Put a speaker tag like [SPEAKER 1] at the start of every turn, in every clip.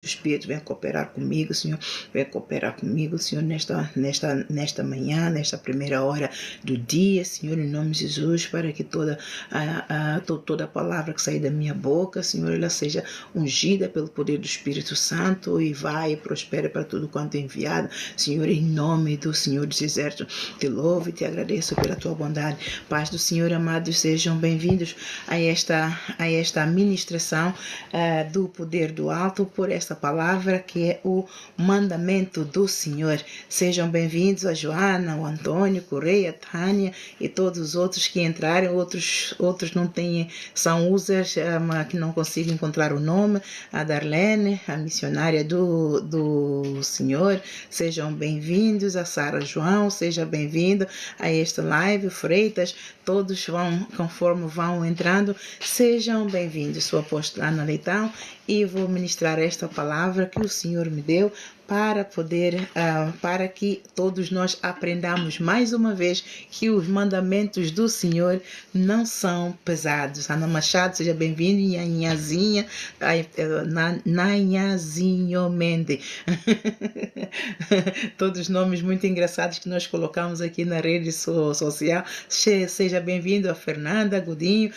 [SPEAKER 1] Espírito, vem cooperar comigo, Senhor, vem cooperar comigo, Senhor, nesta manhã, nesta primeira hora do dia, Senhor, em nome de Jesus, para que toda a palavra que sair da minha boca, Senhor, ela seja ungida pelo poder do Espírito Santo e vai e prospere para tudo quanto é enviado, Senhor, em nome do Senhor dos Exércitos, te louvo e te agradeço pela tua bondade. Paz do Senhor, amados, sejam bem-vindos a esta ministração do poder do alto por esta palavra que é o mandamento do Senhor. Sejam bem-vindos a Joana, o Antônio, Correia, Tânia e todos os outros que entraram. Outros não têm, são users que não consigo encontrar o nome. A Darlene, a missionária do Senhor. Sejam bem-vindos. A Sara João, seja bem-vindo a esta live. Freitas, todos conforme vão entrando, sejam bem-vindos. Sou a apóstola Ana Leitão e vou ministrar esta palavra que o Senhor me deu para que todos nós aprendamos mais uma vez que os mandamentos do Senhor não são pesados. Ana Machado, seja bem-vindo. Nhanhazinha, Nanhazinho Mende. Todos os nomes muito engraçados que nós colocamos aqui na rede social. Seja bem-vindo a Fernanda Godinho.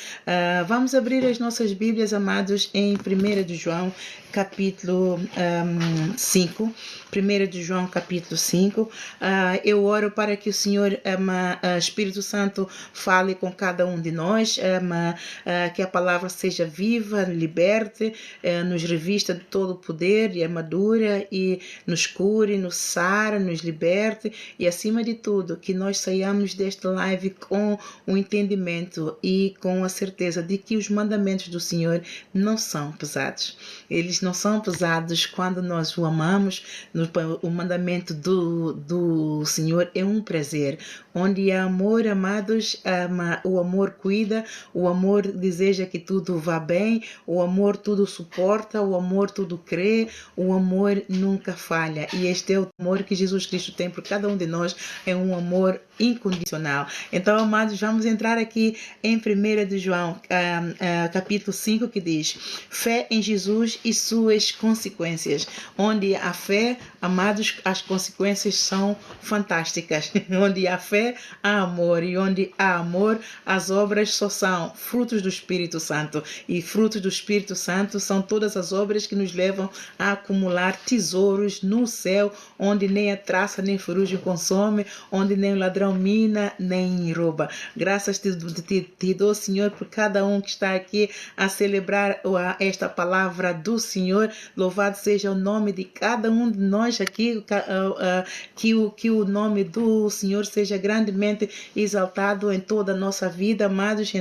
[SPEAKER 1] Vamos abrir as nossas Bíblias, amados, em 1 de João, capítulo 5. 1 de João, capítulo 5. Eu oro para que o Senhor, Espírito Santo, fale com cada um de nós, que a palavra seja viva, liberte, nos revista de todo o poder e armadura e nos cure, nos sara, nos liberte e, acima de tudo, que nós saiamos desta live com o entendimento e com a certeza de que os mandamentos do Senhor não são pesados. Eles não são pesados quando nós o amamos. O mandamento do Senhor é um prazer. Onde há amor, amados, o amor cuida, o amor deseja que tudo vá bem, o amor tudo suporta, o amor tudo crê, o amor nunca falha. E este é o amor que Jesus Cristo tem por cada um de nós, é um amor incondicional. Então, amados, vamos entrar aqui em 1 de João, capítulo 5, que diz: fé em Jesus e suas consequências. Onde há fé, amados, as consequências são fantásticas. Onde há fé, há amor. E onde há amor, as obras só são frutos do Espírito Santo. E frutos do Espírito Santo são todas as obras que nos levam a acumular tesouros no céu, onde nem a traça nem ferrugem consome, onde nem o ladrão mina nem rouba. Graças te dou, Senhor, por cada um que está aqui a celebrar esta palavra do Senhor. Louvado seja o nome de cada um de nós aqui, que o nome do Senhor seja grandemente exaltado em toda a nossa vida, amados,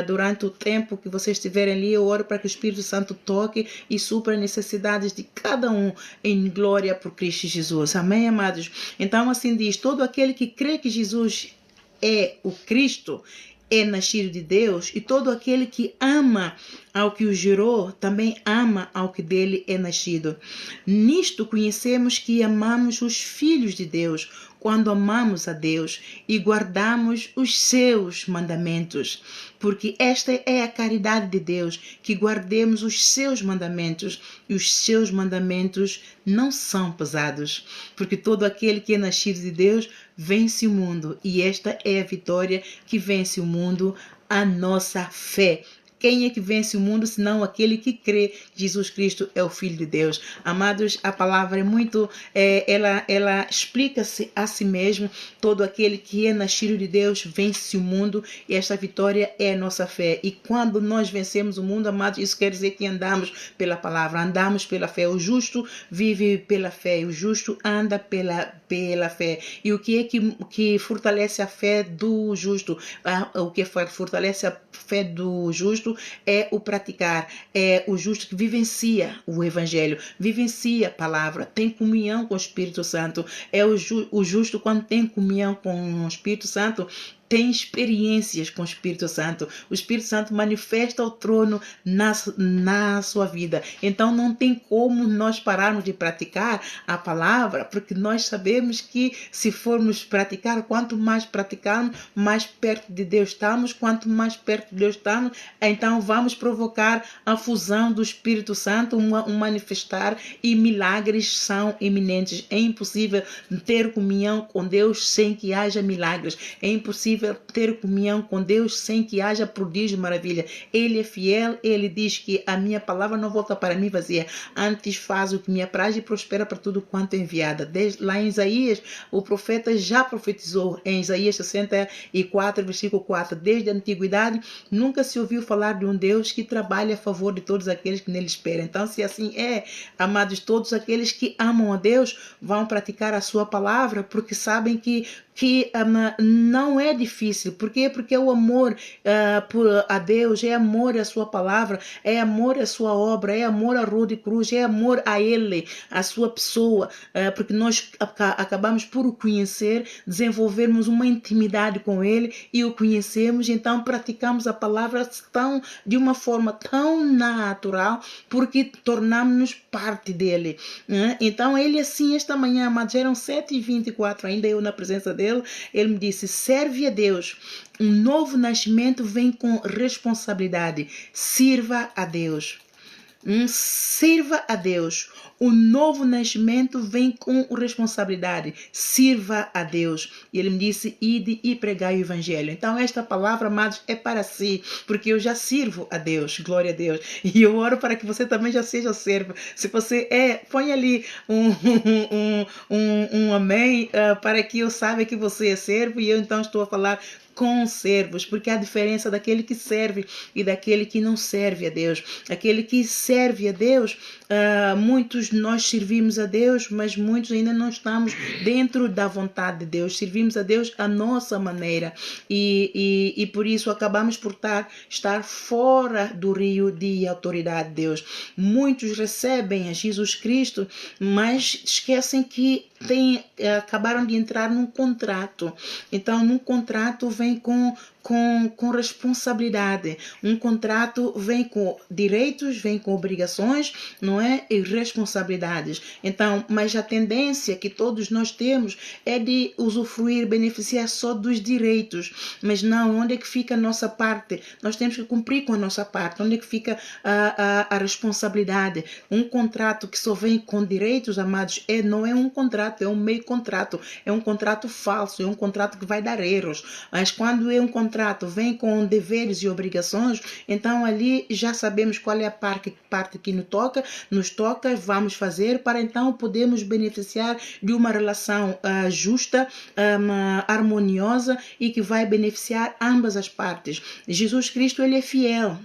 [SPEAKER 1] durante o tempo que vocês estiverem ali. Eu oro para que o Espírito Santo toque e supra as necessidades de cada um em glória por Cristo Jesus. Amém, amados? Então, assim diz: todo aquele que crê que Jesus é o Cristo é nascido de Deus, e todo aquele que ama ao que o gerou também ama ao que dele é nascido. Nisto conhecemos que amamos os filhos de Deus, quando amamos a Deus e guardamos os seus mandamentos. Porque esta é a caridade de Deus, que guardemos os seus mandamentos, e os seus mandamentos não são pesados. Porque todo aquele que é nascido de Deus vence o mundo, e esta é a vitória que vence o mundo, a nossa fé. Quem é que vence o mundo, senão aquele que crê que Jesus Cristo é o Filho de Deus? Amados, a palavra é muito, ela explica-se a si mesmo. Todo aquele que é nascido de Deus vence o mundo, e esta vitória é a nossa fé. E quando nós vencemos o mundo, amados, isso quer dizer que andamos pela palavra, andamos pela fé. O justo vive pela fé, o justo anda pela fé. E o que é que fortalece a fé do justo? O que fortalece a fé do justo é o praticar, é o justo que vivencia o Evangelho, vivencia a palavra, tem comunhão com o Espírito Santo. É o justo, quando tem comunhão com o Espírito Santo, tem experiências com o Espírito Santo. O Espírito Santo manifesta o trono na sua vida. Então não tem como nós pararmos de praticar a palavra, porque nós sabemos que se formos praticar, quanto mais praticarmos, mais perto de Deus estamos. Quanto mais perto de Deus estamos, então vamos provocar a fusão do Espírito Santo, um manifestar, e milagres são iminentes. É impossível ter comunhão com Deus sem que haja milagres. É impossível ter comunhão com Deus sem que haja prodígio, maravilha. Ele é fiel, ele diz que a minha palavra não volta para mim vazia, antes faz o que me apraz e prospera para tudo quanto é enviada. Lá em Isaías, o profeta já profetizou em Isaías 64, versículo 4, desde a antiguidade nunca se ouviu falar de um Deus que trabalha a favor de todos aqueles que nele esperam. Então, se assim é, amados, todos aqueles que amam a Deus vão praticar a sua palavra, porque sabem que não é difícil. Por quê? Porque o amor a Deus, é amor à sua palavra, é amor à sua obra, é amor a Rua de Cruz, é amor a Ele, a sua pessoa, porque nós acabamos por o conhecer, desenvolvermos uma intimidade com Ele e o conhecemos, então praticamos a palavra de uma forma tão natural, porque tornamos-nos parte dele. Então Ele assim, esta manhã, amados, eram 7h24, ainda eu na presença dele, ele me disse: serve a Deus. Um novo nascimento vem com responsabilidade. Sirva a Deus. Sirva a Deus. O novo nascimento vem com responsabilidade. Sirva a Deus. E ele me disse: ide e pregai o evangelho. Então esta palavra, amados, é para si, porque eu já sirvo a Deus. Glória a Deus. E eu oro para que você também já seja servo. Se você põe ali um amém, para que eu saiba que você é servo, e eu então estou a falar com servos, porque há diferença daquele que serve e daquele que não serve a Deus. Aquele que serve a Deus, muitos nós servimos a Deus, mas muitos ainda não estamos dentro da vontade de Deus. Servimos a Deus à nossa maneira e por isso acabamos por estar fora do rio de autoridade de Deus. Muitos recebem a Jesus Cristo, mas esquecem que acabaram de entrar num contrato. Então, num contrato vem com responsabilidade. Um contrato vem com direitos, vem com obrigações, não é? E responsabilidades. Então, mas a tendência que todos nós temos é de usufruir, beneficiar só dos direitos. Mas não, onde é que fica a nossa parte? Nós temos que cumprir com a nossa parte. Onde é que fica a responsabilidade? Um contrato que só vem com direitos, amados, não é um contrato, é um meio contrato. É um contrato falso, é um contrato que vai dar erros. Mas quando é um contrato vem com deveres e obrigações, então ali já sabemos qual é a parte que nos toca, vamos fazer para então podermos beneficiar de uma relação justa, harmoniosa e que vai beneficiar ambas as partes. Jesus Cristo, ele é fiel.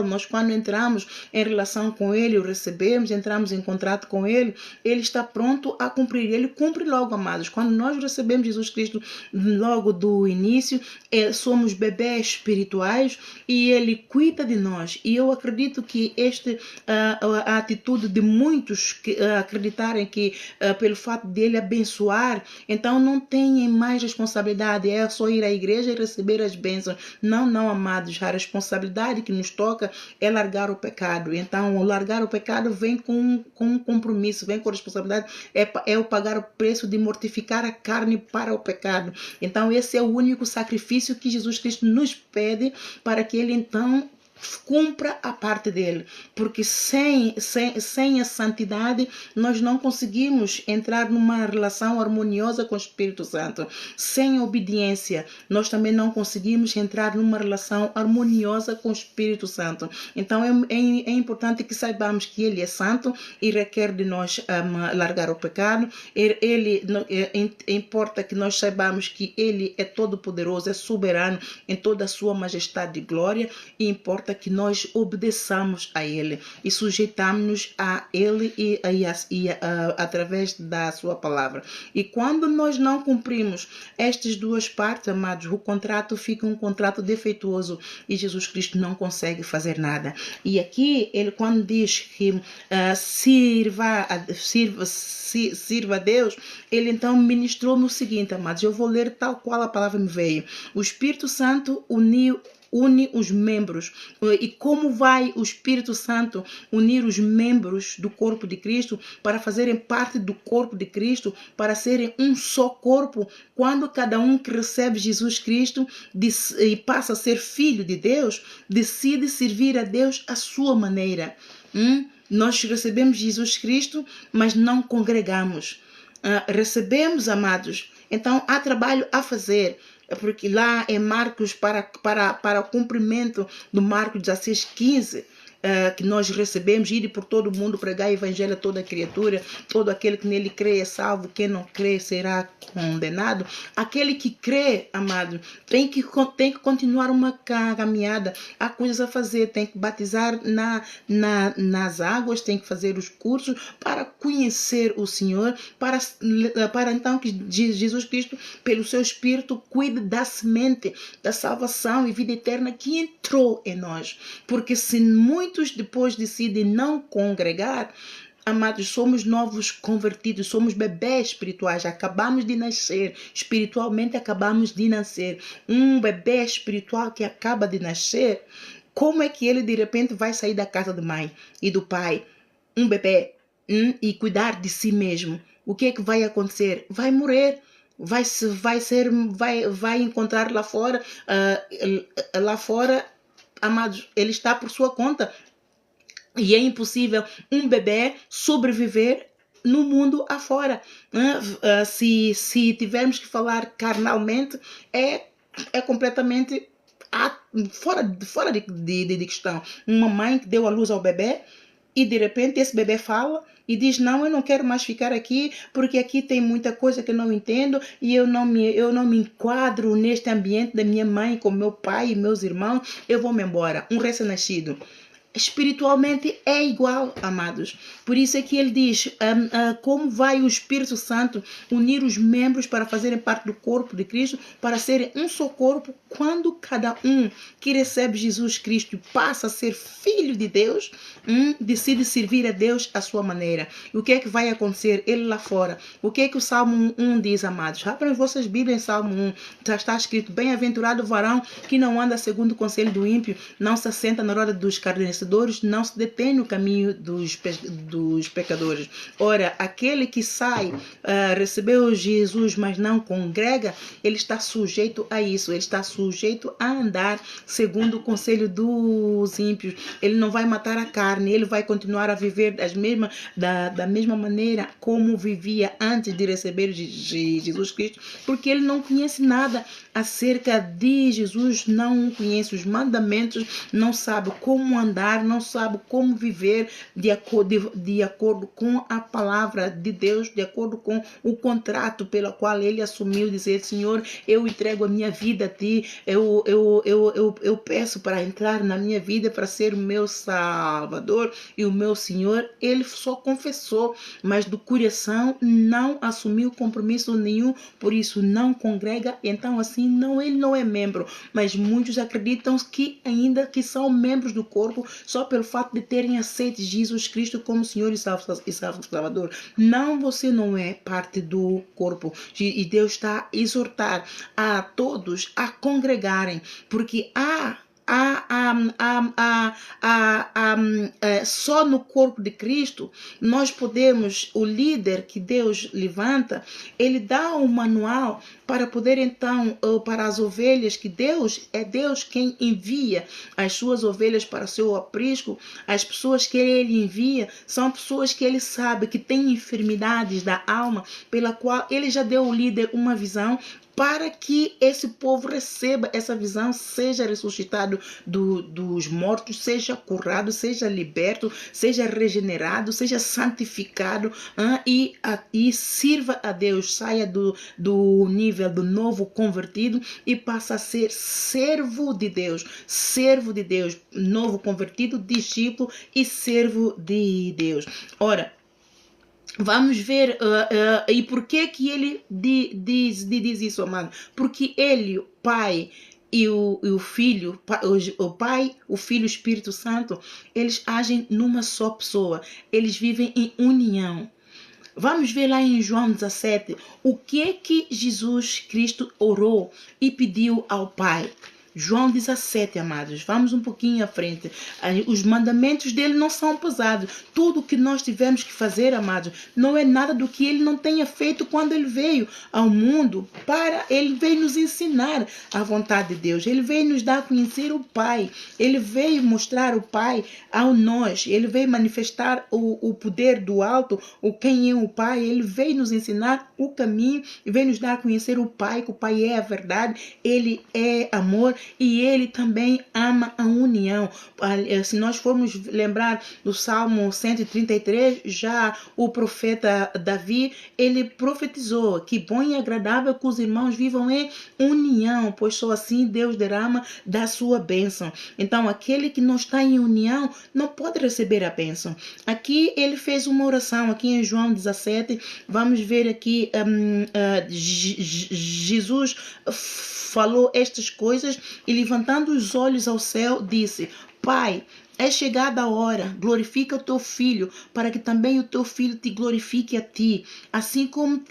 [SPEAKER 1] Nós quando entramos em relação com ele, o recebemos, entramos em contrato com ele, ele está pronto a cumprir. Ele cumpre logo, amados. Quando nós recebemos Jesus Cristo logo do início, somos bebês espirituais e ele cuida de nós. E eu acredito que a atitude de muitos acreditarem que pelo fato dele abençoar, então não tem mais responsabilidade, é só ir à igreja e receber as bênçãos. Não, amados, a responsabilidade que nos toca é largar o pecado. Então, largar o pecado vem com um compromisso, vem com responsabilidade, é o pagar o preço de mortificar a carne para o pecado. Então, esse é o único sacrifício que Jesus Cristo nos pede para que ele então cumpra a parte dele, porque sem a santidade nós não conseguimos entrar numa relação harmoniosa com o Espírito Santo. Sem obediência nós também não conseguimos entrar numa relação harmoniosa com o Espírito Santo. Então é importante que saibamos que ele é santo e requer de nós largar o pecado. Importa que nós saibamos que ele é todo poderoso, é soberano em toda a sua majestade e glória, e importa importa que nós obedeçamos a Ele e sujeitamos a Ele através da sua palavra. E quando nós não cumprimos estas duas partes, amados, o contrato fica um contrato defeituoso e Jesus Cristo não consegue fazer nada. E aqui, ele quando diz que sirva a Deus, ele então ministrou-me o seguinte, amados, eu vou ler tal qual a palavra me veio. O Espírito Santo une os membros. E como vai o Espírito Santo unir os membros do corpo de Cristo para fazerem parte do corpo de Cristo, para serem um só corpo, quando cada um que recebe Jesus Cristo e passa a ser filho de Deus, decide servir a Deus à sua maneira. Nós recebemos Jesus Cristo, mas não congregamos. Recebemos, amados, então há trabalho a fazer, porque lá em Marcos, para o cumprimento do Marcos 16:15, que nós recebemos, ir por todo o mundo, pregar o evangelho a toda criatura, todo aquele que nele crê é salvo, quem não crê será condenado. Aquele que crê, amado, tem que continuar uma caminhada, há coisas a fazer, tem que batizar nas águas, tem que fazer os cursos para conhecer o Senhor, para então que Jesus Cristo, pelo seu Espírito, cuide da semente, da salvação e vida eterna que entrou em nós. Porque se muitos depois decidem não congregar, amados, somos novos convertidos, somos bebês espirituais, acabamos de nascer, espiritualmente acabamos de nascer. Um bebê espiritual que acaba de nascer, como é que ele de repente vai sair da casa da mãe e do pai, um bebê, e cuidar de si mesmo? O que é que vai acontecer? Vai morrer. Vai encontrar lá fora, amados, ele está por sua conta. E é impossível um bebê sobreviver no mundo afora. Se tivermos que falar carnalmente, é completamente fora de questão. Uma mãe que deu a luz ao bebê e de repente esse bebê fala e diz: não, eu não quero mais ficar aqui porque aqui tem muita coisa que eu não entendo e eu não me enquadro neste ambiente da minha mãe com meu pai e meus irmãos, eu vou me embora. Um recém-nascido espiritualmente é igual, amados. Por isso é que ele diz, como vai o Espírito Santo unir os membros para fazerem parte do corpo de Cristo, para serem um só corpo, quando cada um que recebe Jesus Cristo e passa a ser filho de Deus, decide servir a Deus à sua maneira. E o que é que vai acontecer? Ele lá fora. O que é que o Salmo 1 diz, amados? Abram vossas Bíblias em Salmo 1. Já está escrito: bem-aventurado o varão que não anda segundo o conselho do ímpio, não se assenta na roda dos escarnecedores, não se detém no caminho dos pecadores. Ora, aquele que sai, recebeu Jesus, mas não congrega, ele está sujeito a isso, ele está sujeito a andar segundo o conselho dos ímpios. Ele não vai matar a carne, ele vai continuar a viver da mesma maneira como vivia antes de receber Jesus Cristo, porque ele não conhece nada acerca de Jesus, não conhece os mandamentos, não sabe como andar, não sabe como viver de acordo com a palavra de Deus, de acordo com o contrato pelo qual ele assumiu, dizer: Senhor, eu entrego a minha vida a ti, eu peço para entrar na minha vida, para ser o meu Salvador e o meu Senhor. Ele só confessou, mas do coração não assumiu compromisso nenhum, por isso não congrega. Então assim, ele não é membro, mas muitos acreditam que ainda que são membros do corpo só pelo fato de terem aceito Jesus Cristo como Senhor e Salvador. Não, você não é parte do corpo. E Deus está a exortar a todos a congregarem, porque só no corpo de Cristo nós podemos, o líder que Deus levanta, ele dá um manual para poder então, para as ovelhas, que é Deus quem envia as suas ovelhas para o seu aprisco. As pessoas que ele envia são pessoas que ele sabe que têm enfermidades da alma, pela qual ele já deu ao líder uma visão, para que esse povo receba essa visão, seja ressuscitado dos mortos, seja curado, seja liberto, seja regenerado, seja santificado, e sirva a Deus, saia do nível nível do novo convertido e passa a ser servo de Deus, novo convertido, discípulo e servo de Deus. Ora, vamos ver, e por que ele diz isso, amado? Porque ele, o Pai e o Filho, o Pai, o Filho e o Espírito Santo, eles agem numa só pessoa, eles vivem em união. Vamos ver lá em João 17, o que Jesus Cristo orou e pediu ao Pai. João 17, amados, vamos um pouquinho à frente. Os mandamentos dele não são pesados. Tudo que nós tivemos que fazer, amados, não é nada do que ele não tenha feito quando ele veio ao mundo. Ele veio nos ensinar a vontade de Deus. Ele veio nos dar a conhecer o Pai. Ele veio mostrar o Pai a nós. Ele veio manifestar o poder do alto, quem é o Pai. Ele veio nos ensinar o caminho e veio nos dar a conhecer o Pai, que o Pai é a verdade, ele é amor. E ele também ama a união. Se nós formos lembrar do Salmo 133, já o profeta Davi, ele profetizou que bom e agradável que os irmãos vivam em união, pois só assim Deus derrama da sua bênção. Então, aquele que não está em união não pode receber a bênção. Aqui ele fez uma oração, aqui em João 17, vamos ver aqui, Jesus falou estas coisas e levantando os olhos ao céu disse: Pai, é chegada a hora, glorifica o teu filho, para que também o teu filho te glorifique a ti, assim como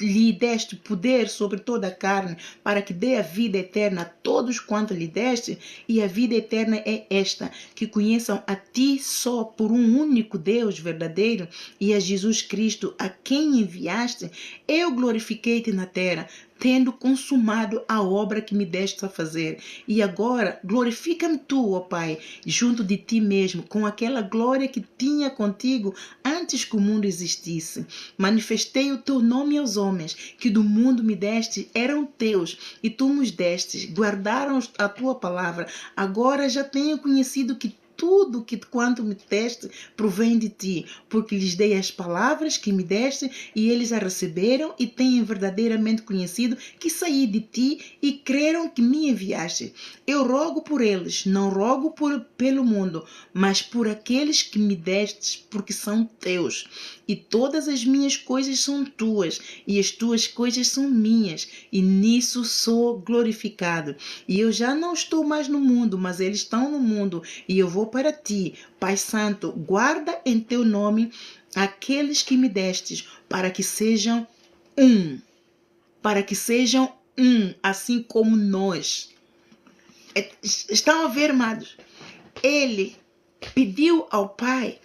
[SPEAKER 1] lhe deste poder sobre toda a carne, para que dê a vida eterna a todos quanto lhe deste, e a vida eterna é esta, que conheçam a ti só por um único Deus verdadeiro, e a Jesus Cristo, a quem enviaste. Eu glorifiquei-te na terra, tendo consumado a obra que me deste a fazer. E agora glorifica-me tu, ó Pai, junto de ti mesmo, com aquela glória que tinha contigo antes que o mundo existisse. Manifestei o teu nome aos homens, que do mundo me deste, eram teus, e tu nos destes, guardaram a tua palavra. Agora já tenho conhecido que tudo quanto me deste provém de ti, porque lhes dei as palavras que me deste e eles a receberam e têm verdadeiramente conhecido que saí de ti e creram que me enviaste. Eu rogo por eles, não rogo pelo mundo, mas por aqueles que me destes, porque são teus. E todas as minhas coisas são tuas, e as tuas coisas são minhas, e nisso sou glorificado. E eu já não estou mais no mundo, mas eles estão no mundo, e eu vou para ti. Pai Santo, guarda em teu nome aqueles que me destes, para que sejam um. Para que sejam um, assim como nós. Estão a ver, amados? Ele pediu ao Pai,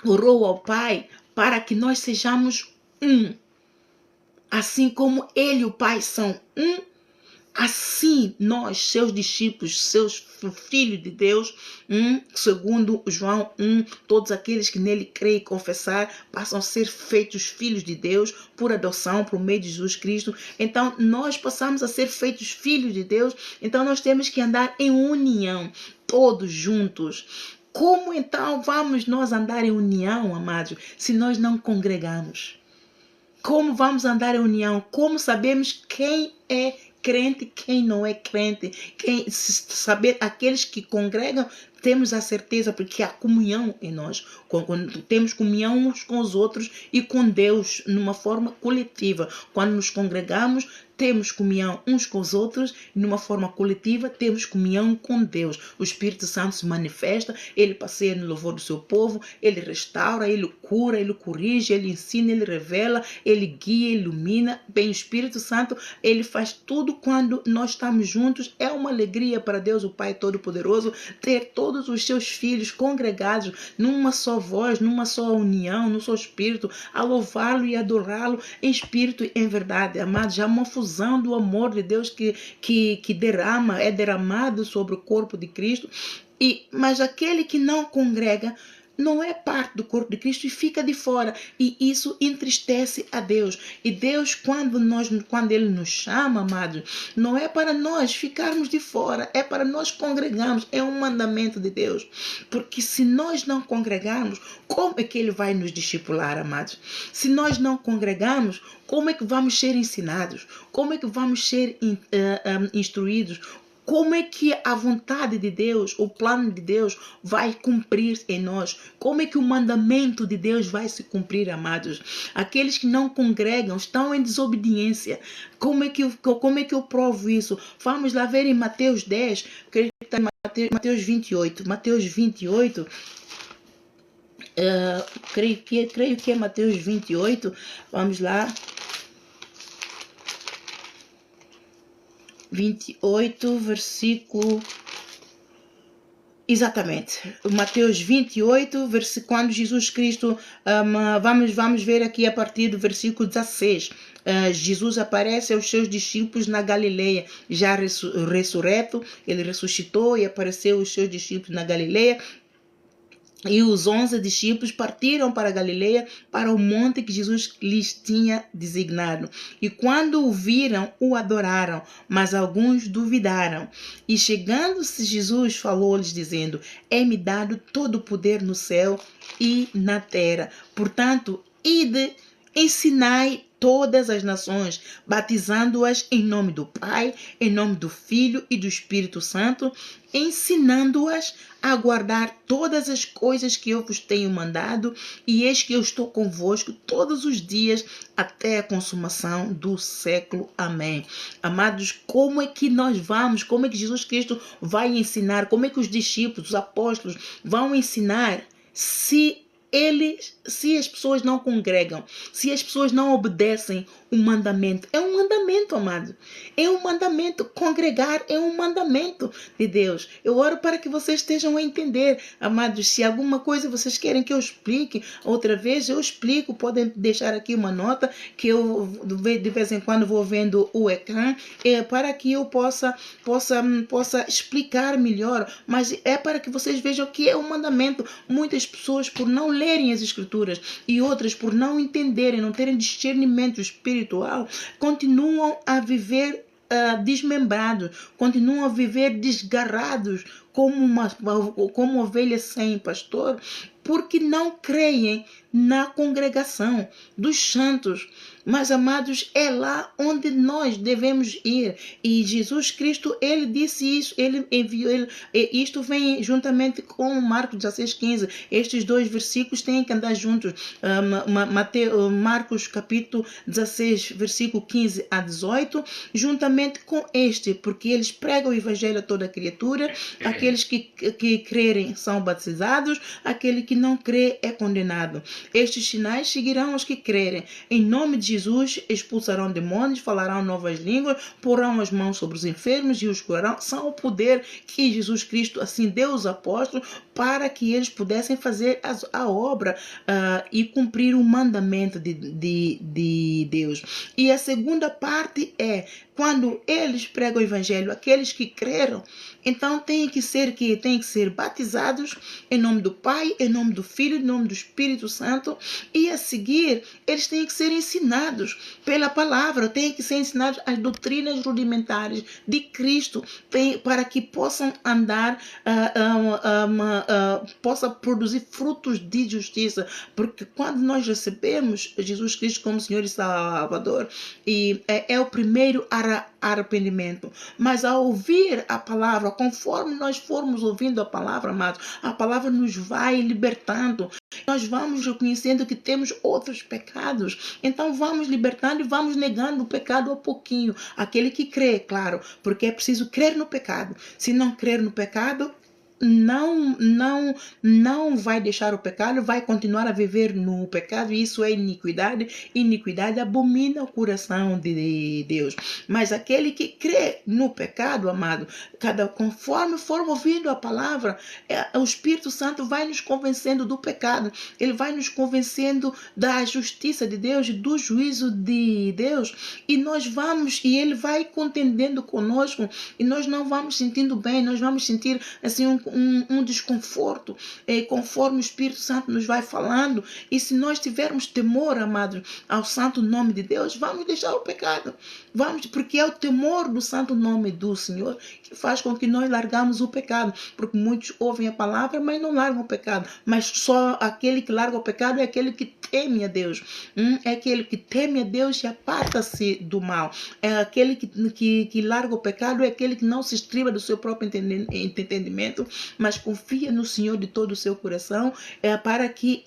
[SPEAKER 1] orou ao Pai, para que nós sejamos um. Assim como ele e o Pai são um, assim nós, seus discípulos, seus filhos de Deus, segundo João 1, todos aqueles que nele creem e confessar, passam a ser feitos filhos de Deus por adoção, por meio de Jesus Cristo. Então nós passamos a ser feitos filhos de Deus, então nós temos que andar em união, todos juntos. Como então vamos nós andar em união, amados, se nós não congregamos? Como vamos andar em união? Como sabemos quem é crente, quem não é crente? Saber aqueles que congregam, temos a certeza, porque há comunhão em nós. Quando temos comunhão uns com os outros e com Deus, numa forma coletiva. Quando nos congregamos, temos comunhão uns com os outros, e numa forma coletiva, temos comunhão com Deus. O Espírito Santo se manifesta, ele passeia no louvor do seu povo, ele restaura, ele cura, ele corrige, ele ensina, ele revela, ele guia, ilumina. Bem, o Espírito Santo, ele faz tudo quando nós estamos juntos. É uma alegria para Deus, o Pai Todo-Poderoso, ter todos os seus filhos congregados numa só voz, numa só união, num só espírito, a louvá-lo e adorá-lo em espírito e em verdade. Amados, já uma fusão do amor de Deus que é derramado sobre o corpo de Cristo. Mas aquele que não congrega, não é parte do corpo de Cristo e fica de fora. E isso entristece a Deus. E Deus, quando Ele nos chama, amados, não é para nós ficarmos de fora, é para nós congregarmos. É um mandamento de Deus. Porque se nós não congregarmos, como é que Ele vai nos discipular, amados? Se nós não congregarmos, como é que vamos ser ensinados? Como é que vamos ser instruídos? Como é que a vontade de Deus, o plano de Deus vai cumprir em nós? Como é que o mandamento de Deus vai se cumprir, amados? Aqueles que não congregam estão em desobediência. Como é que eu provo isso? Vamos lá ver em Mateus 10, que está em Mateus 28. Mateus 28, creio que é Mateus 28. Vamos lá. 28, versículo... Exatamente. Mateus 28, quando Jesus Cristo... vamos ver aqui a partir do versículo 16. Jesus aparece aos seus discípulos na Galileia, já ressurreto. Ele ressuscitou e apareceu aos seus discípulos na Galileia. E os 11 discípulos partiram para a Galileia, para o monte que Jesus lhes tinha designado. E quando o viram, o adoraram, mas alguns duvidaram. E chegando-se Jesus, falou-lhes dizendo: é-me dado todo o poder no céu e na terra. Portanto, ide, ensinai todas as nações, batizando-as em nome do Pai, em nome do Filho e do Espírito Santo, ensinando-as a guardar todas as coisas que eu vos tenho mandado, e eis que eu estou convosco todos os dias até a consumação do século. Amém. Amados, como é que nós vamos, como é que Jesus Cristo vai ensinar, como é que os discípulos, os apóstolos vão ensinar se as pessoas não congregam, se as pessoas não obedecem o mandamento? É um mandamento, amado. É um mandamento. Congregar é um mandamento de Deus. Eu oro para que vocês estejam a entender, amados. Se alguma coisa vocês querem que eu explique outra vez, eu explico. Podem deixar aqui uma nota que eu de vez em quando vou vendo o ecrã, para que eu possa explicar melhor. Mas é para que vocês vejam que é um mandamento. Muitas pessoas, por não lerem as Escrituras, e outras por não entenderem, não terem discernimento espiritual, continuam a viver desmembrados, continuam a viver desgarrados como ovelhas sem pastor, porque não creem na congregação dos santos. Mas, amados, é lá onde nós devemos ir. E Jesus Cristo, ele disse isso, ele enviou, isto vem juntamente com Marcos 16:15. Estes dois versículos têm que andar juntos. Marcos capítulo 16, versículo 15 a 18, juntamente com este, porque eles pregam o evangelho a toda criatura. Aqueles que crerem são batizados, aquele que não crê é condenado. Estes sinais seguirão os que crerem. Em nome de Jesus expulsarão demônios, falarão novas línguas, porão as mãos sobre os enfermos e os curarão. São o poder que Jesus Cristo assim deu aos apóstolos para que eles pudessem fazer a obra e cumprir o mandamento de Deus. E a segunda parte é quando eles pregam o evangelho, aqueles que creram, então tem que ser batizados em nome do Pai, em nome do Filho, em nome do Espírito Santo, e a seguir eles têm que ser ensinados pela palavra, têm que ser ensinados as doutrinas rudimentares de Cristo, para que possam andar, possa produzir frutos de justiça, porque quando nós recebemos Jesus Cristo como Senhor e Salvador, e é o primeiro arrependimento. Mas ao ouvir a palavra, conforme nós formos ouvindo a palavra, amados, a palavra nos vai libertando. Nós vamos reconhecendo que temos outros pecados. Então vamos libertando e vamos negando o pecado a pouquinho. Aquele que crê, claro, porque é preciso crer no pecado. Se não crer no pecado, não vai deixar o pecado, vai continuar a viver no pecado, e isso é iniquidade. Iniquidade abomina o coração de Deus. Mas aquele que crê no pecado, amado, conforme for ouvindo a palavra, o Espírito Santo vai nos convencendo do pecado, ele vai nos convencendo da justiça de Deus, do juízo de Deus, e ele vai contendendo conosco, e nós não vamos sentindo bem, nós vamos sentir assim um desconforto, conforme o Espírito Santo nos vai falando. E se nós tivermos temor, amados, ao santo nome de Deus, vamos deixar o pecado. Vamos, porque é o temor do santo nome do Senhor que faz com que nós largamos o pecado. Porque muitos ouvem a palavra, mas não largam o pecado. Mas só aquele que larga o pecado é aquele que teme a Deus. É aquele que teme a Deus e aparta-se do mal. É aquele que larga o pecado, é aquele que não se estriba do seu próprio entendimento, mas confia no Senhor de todo o seu coração, para que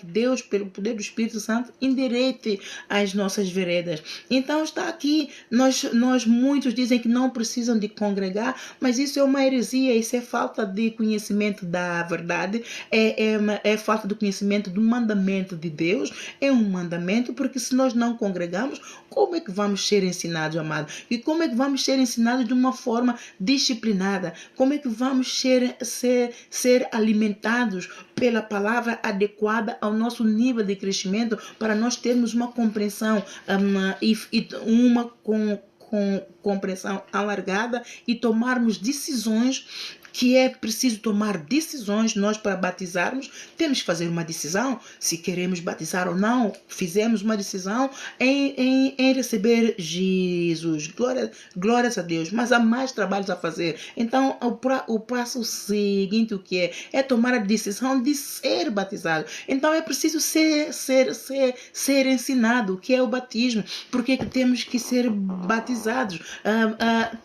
[SPEAKER 1] Deus, pelo poder do Espírito Santo, endireite as nossas veredas. Então está aqui, nós muitos dizem que não precisam de congregar, mas isso é uma heresia, isso é falta de conhecimento da verdade, é falta de conhecimento do mandamento de Deus. É um mandamento, porque se nós não congregamos, como é que vamos ser ensinados, amado? E como é que vamos ser ensinados de uma forma disciplinada? Como é que vamos ser alimentados pela palavra adequada ao nosso nível de crescimento, para nós termos uma compreensão compreensão alargada e tomarmos decisões, que é preciso tomar decisões. Nós, para batizarmos, temos que fazer uma decisão, se queremos batizar ou não. Fizemos uma decisão em receber Jesus. Glórias a Deus, mas há mais trabalhos a fazer. Então, o passo seguinte, o que é tomar a decisão de ser batizado. Então, é preciso ser ensinado o que é o batismo, porque que temos que ser batizados.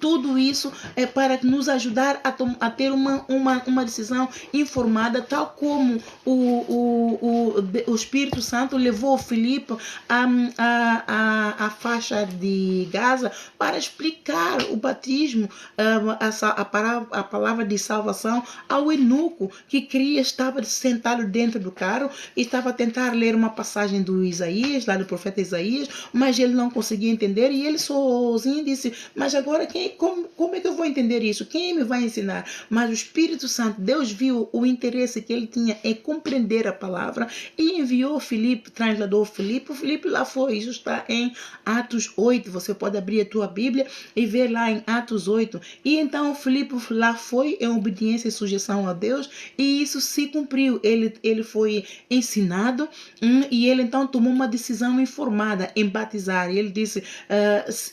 [SPEAKER 1] Tudo isso é para nos ajudar a ter uma decisão informada, tal como o Espírito Santo levou Filipe à faixa de Gaza para explicar o batismo, a palavra de salvação ao eunuco que estava sentado dentro do carro e estava a tentar ler uma passagem do Isaías, lá do profeta Isaías, mas ele não conseguia entender, e ele sozinho disse: mas agora como é que eu vou entender isso? Quem me vai ensinar? Mas o Espírito Santo, Deus viu o interesse que ele tinha em compreender a palavra e enviou Filipe, transladou Filipe. O Filipe lá foi. Isso está em Atos 8. Você pode abrir a tua Bíblia e ver lá em Atos 8. E então Filipe lá foi em obediência e sujeição a Deus, e isso se cumpriu. Ele foi ensinado, e ele então tomou uma decisão informada em batizar. E ele disse: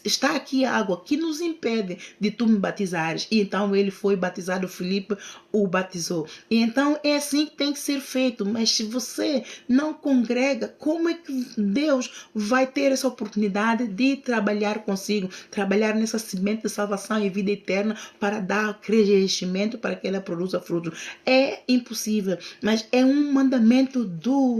[SPEAKER 1] está aqui a água, que nos impede de tu me batizares? E então ele foi batizado. Filipe o batizou. E então é assim que tem que ser feito. Mas se você não congrega, como é que Deus vai ter essa oportunidade de trabalhar consigo, trabalhar nessa semente de salvação e vida eterna para dar crescimento, para que ela produza fruto? É impossível, mas é um mandamento do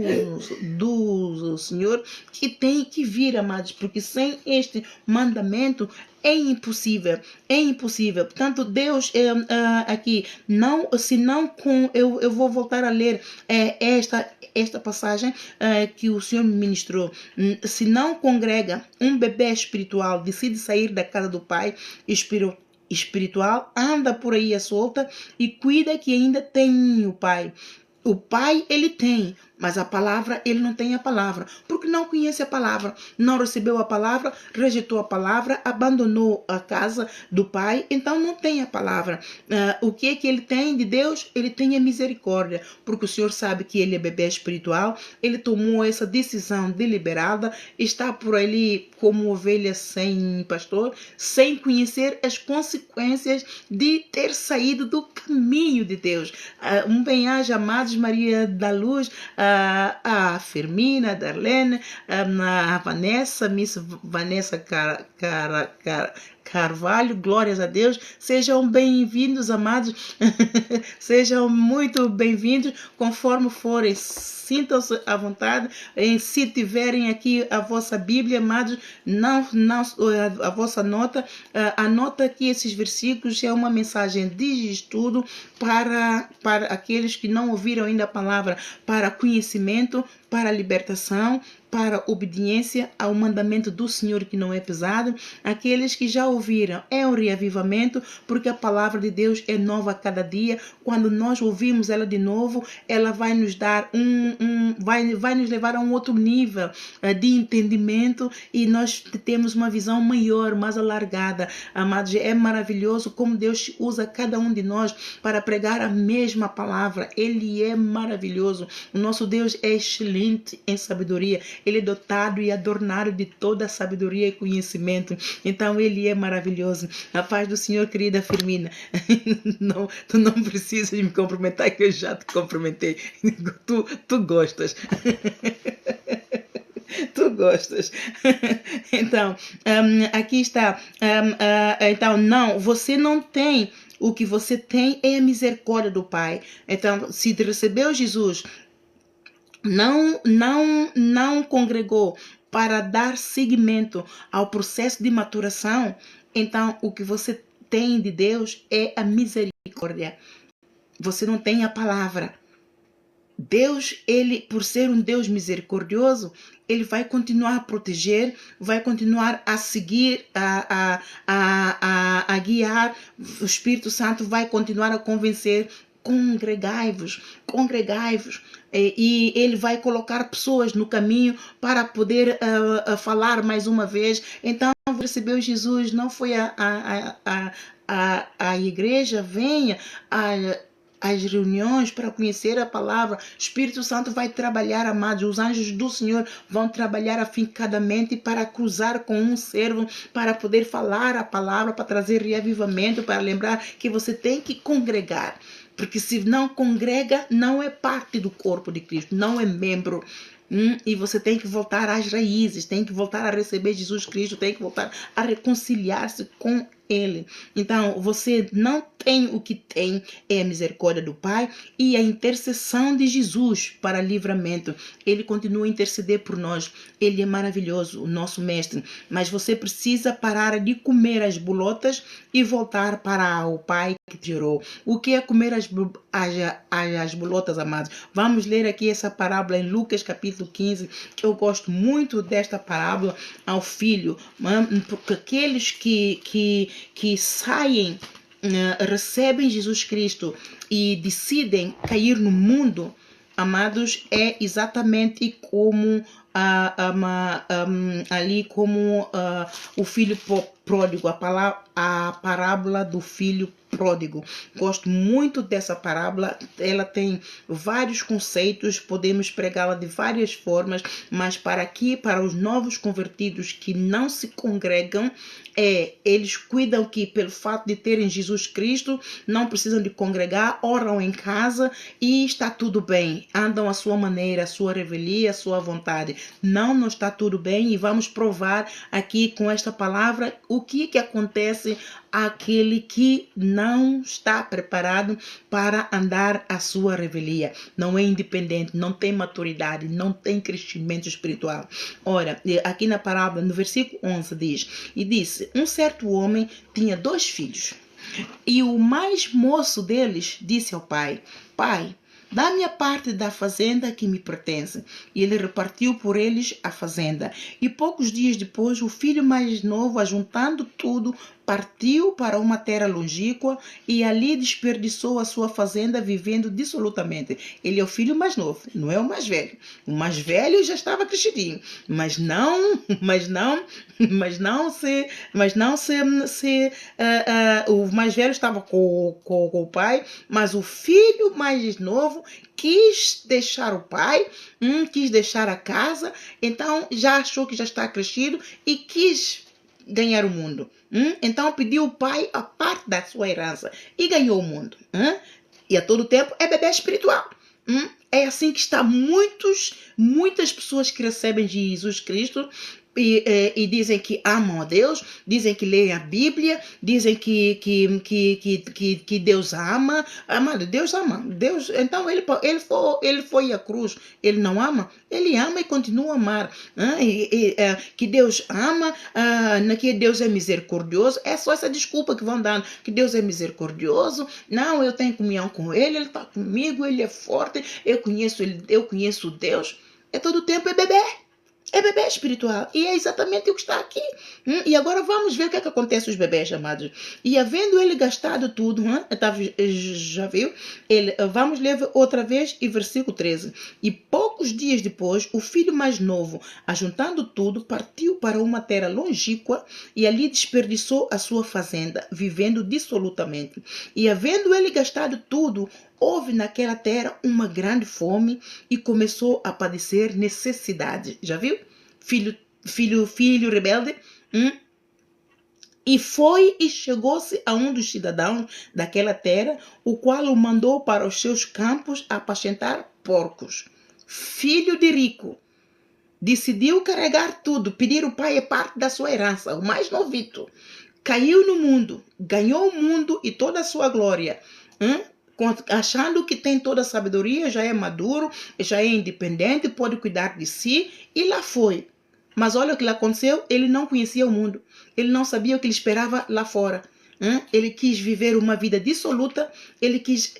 [SPEAKER 1] Senhor que tem que vir, amados, porque sem este mandamento é impossível, é impossível. Portanto, Deus aqui, eu vou voltar a ler esta passagem que o Senhor me ministrou. Se não congrega, um bebê espiritual decide sair da casa do pai espiritual, anda por aí à solta e cuida que ainda tem o pai. O pai ele tem, mas a palavra, ele não tem a palavra, porque não conhece a palavra, não recebeu a palavra, rejeitou a palavra, abandonou a casa do pai, então não tem a palavra. O que é que ele tem de Deus? Ele tem a misericórdia, porque o Senhor sabe que ele é bebê espiritual, ele tomou essa decisão deliberada, está por ali como ovelha sem pastor, sem conhecer as consequências de ter saído do caminho de Deus. Um bem-aja, amados, Maria da Luz, a Firmina, a Darlene, a Vanessa, Miss Vanessa Carvalho, glórias a Deus. Sejam bem-vindos, amados. Sejam muito bem-vindos, conforme forem. Sintam-se à vontade. Se tiverem aqui a vossa Bíblia, amados, a vossa nota, anota aqui esses versículos. É uma mensagem de estudo para aqueles que não ouviram ainda a palavra, para conhecimento, para libertação, para obediência ao mandamento do Senhor, que não é pesado. Aqueles que já ouviram, é um reavivamento, porque a palavra de Deus é nova a cada dia. Quando nós ouvimos ela de novo, ela vai nos dar vai nos levar a um outro nível de entendimento, e nós temos uma visão maior, mais alargada. Amados, é maravilhoso como Deus usa cada um de nós para pregar a mesma palavra. Ele é maravilhoso. O nosso Deus é excelente em sabedoria. Ele é dotado e adornado de toda a sabedoria e conhecimento. Então ele é maravilhoso. A paz do Senhor, querida Firmina. Não, tu não precisas me cumprimentar, que eu já te cumprimentei. Tu gostas. Tu gostas. Então, aqui está. Então, não, você não tem. O que você tem é a misericórdia do Pai. Então, se recebeu Jesus, não congregou para dar seguimento ao processo de maturação, então o que você tem de Deus é a misericórdia. Você não tem a palavra. Deus, ele, por ser um Deus misericordioso, ele vai continuar a proteger, vai continuar a seguir, a guiar. O Espírito Santo vai continuar a convencer. Congregai-vos, congregai-vos. E ele vai colocar pessoas no caminho para poder falar mais uma vez. Então, recebeu Jesus, não foi a igreja, venha às reuniões para conhecer a palavra. O Espírito Santo vai trabalhar, amados. Os anjos do Senhor vão trabalhar afincadamente para cruzar com um servo, para poder falar a palavra, para trazer reavivamento, para lembrar que você tem que congregar. Porque se não congrega, não é parte do corpo de Cristo, não é membro. E você tem que voltar às raízes, tem que voltar a receber Jesus Cristo, tem que voltar a reconciliar-se com Ele. Então, você não tem o que tem, é a misericórdia do Pai e a intercessão de Jesus para livramento. Ele continua a interceder por nós. Ele é maravilhoso, o nosso mestre. Mas você precisa parar de comer as bolotas e voltar para o Pai que te gerou. O que é comer as bolotas, amados? Vamos ler aqui essa parábola em Lucas capítulo 15, que eu gosto muito desta parábola ao filho, porque aqueles que saem, recebem Jesus Cristo e decidem cair no mundo, amados, é exatamente como ali como o filho pródigo, a parábola do filho pródigo. Gosto muito dessa parábola, ela tem vários conceitos, podemos pregá-la de várias formas, mas para os novos convertidos que não se congregam, eles cuidam que pelo fato de terem Jesus Cristo, não precisam de congregar, oram em casa e está tudo bem, andam à sua maneira, à sua revelia, à sua vontade. Não está tudo bem, e vamos provar aqui com esta palavra o que acontece àquele que não está preparado para andar à sua revelia, não é independente, não tem maturidade, não tem crescimento espiritual. Ora, aqui na parábola, no versículo 11 diz, e disse, um certo homem tinha 2 filhos, e o mais moço deles disse ao pai, pai, dá-me a parte da fazenda que me pertence. E ele repartiu por eles a fazenda. E poucos dias depois, o filho mais novo, ajuntando tudo, partiu para uma terra longínqua e ali desperdiçou a sua fazenda vivendo dissolutamente. Ele é o filho mais novo, não é o mais velho. O mais velho já estava crescidinho, mas não o mais velho estava com o pai, mas o filho mais novo quis deixar o pai, quis deixar a casa, então já achou que já está crescido e quis ganhar o mundo. Então pediu ao pai a parte da sua herança e ganhou o mundo. E a todo tempo é bebê espiritual. É assim que está muitas pessoas que recebem Jesus Cristo e dizem que amam a Deus, dizem que leem a Bíblia, dizem que Deus ama. Amado, Deus ama. Deus, então ele foi à cruz. Ele não ama? Ele ama e continua a amar. Que Deus ama, que Deus é misericordioso. É só essa desculpa que vão dando. Que Deus é misericordioso. Não, eu tenho comunhão com Ele, Ele está comigo, Ele é forte. Eu conheço Deus. É todo tempo é bebê. É bebê espiritual. E é exatamente o que está aqui. E agora vamos ver o que é que acontece aos bebês, amados. E havendo ele gastado tudo, já viu? Vamos ler outra vez em versículo 13. E poucos dias depois, o filho mais novo, ajuntando tudo, partiu para uma terra longínqua e ali desperdiçou a sua fazenda, vivendo dissolutamente. E havendo ele gastado tudo, houve naquela terra uma grande fome e começou a padecer necessidade. Já viu? Filho rebelde. E foi e chegou-se a um dos cidadãos daquela terra, o qual o mandou para os seus campos apacentar porcos. Filho de rico, decidiu carregar tudo, pedir ao pai a parte da sua herança, o mais novito. Caiu no mundo, ganhou o mundo e toda a sua glória. Achando que tem toda a sabedoria, já é maduro, já é independente, pode cuidar de si, e lá foi. Mas olha o que lhe aconteceu, ele não conhecia o mundo, ele não sabia o que lhe esperava lá fora. Ele quis viver uma vida dissoluta, ele quis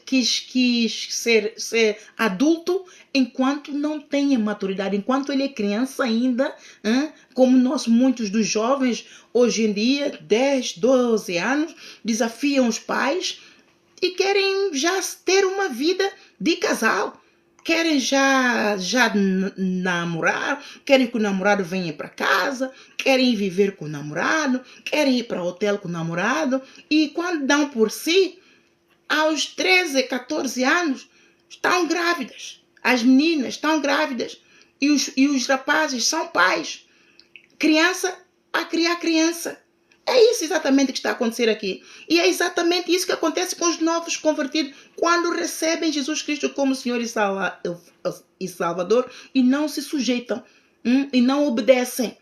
[SPEAKER 1] ser adulto enquanto não tem maturidade, enquanto ele é criança ainda, como muitos dos jovens hoje em dia, 10, 12 anos, desafiam os pais e querem já ter uma vida de casal. Querem já namorar, querem que o namorado venha para casa, querem viver com o namorado, querem ir para o hotel com o namorado. E quando dão por si, aos 13, 14 anos, estão grávidas. As meninas estão grávidas. E os rapazes são pais. Criança a criar criança. É isso exatamente que está a acontecer aqui. E é exatamente isso que acontece com os novos convertidos quando recebem Jesus Cristo como Senhor e Salvador e não se sujeitam e não obedecem.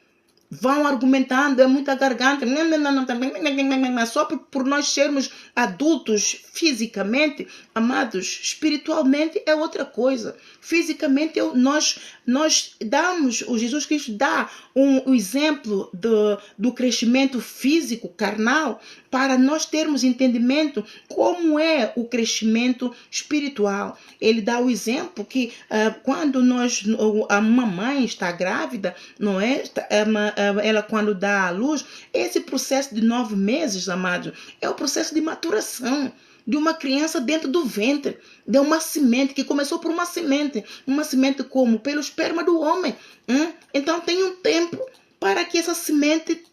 [SPEAKER 1] Vão argumentando, é muita garganta, não, só por nós sermos adultos fisicamente, amados, espiritualmente é outra coisa. Fisicamente nós damos, o Jesus Cristo dá um exemplo do crescimento físico, carnal, para nós termos entendimento como é o crescimento espiritual. Ele dá o exemplo que quando a mamãe está grávida, não é? Ela quando dá à luz, esse processo de 9 meses, amados, é o processo de maturação de uma criança dentro do ventre, de uma semente que começou por uma semente como? Pelo esperma do homem. Então tem um tempo para que essa semente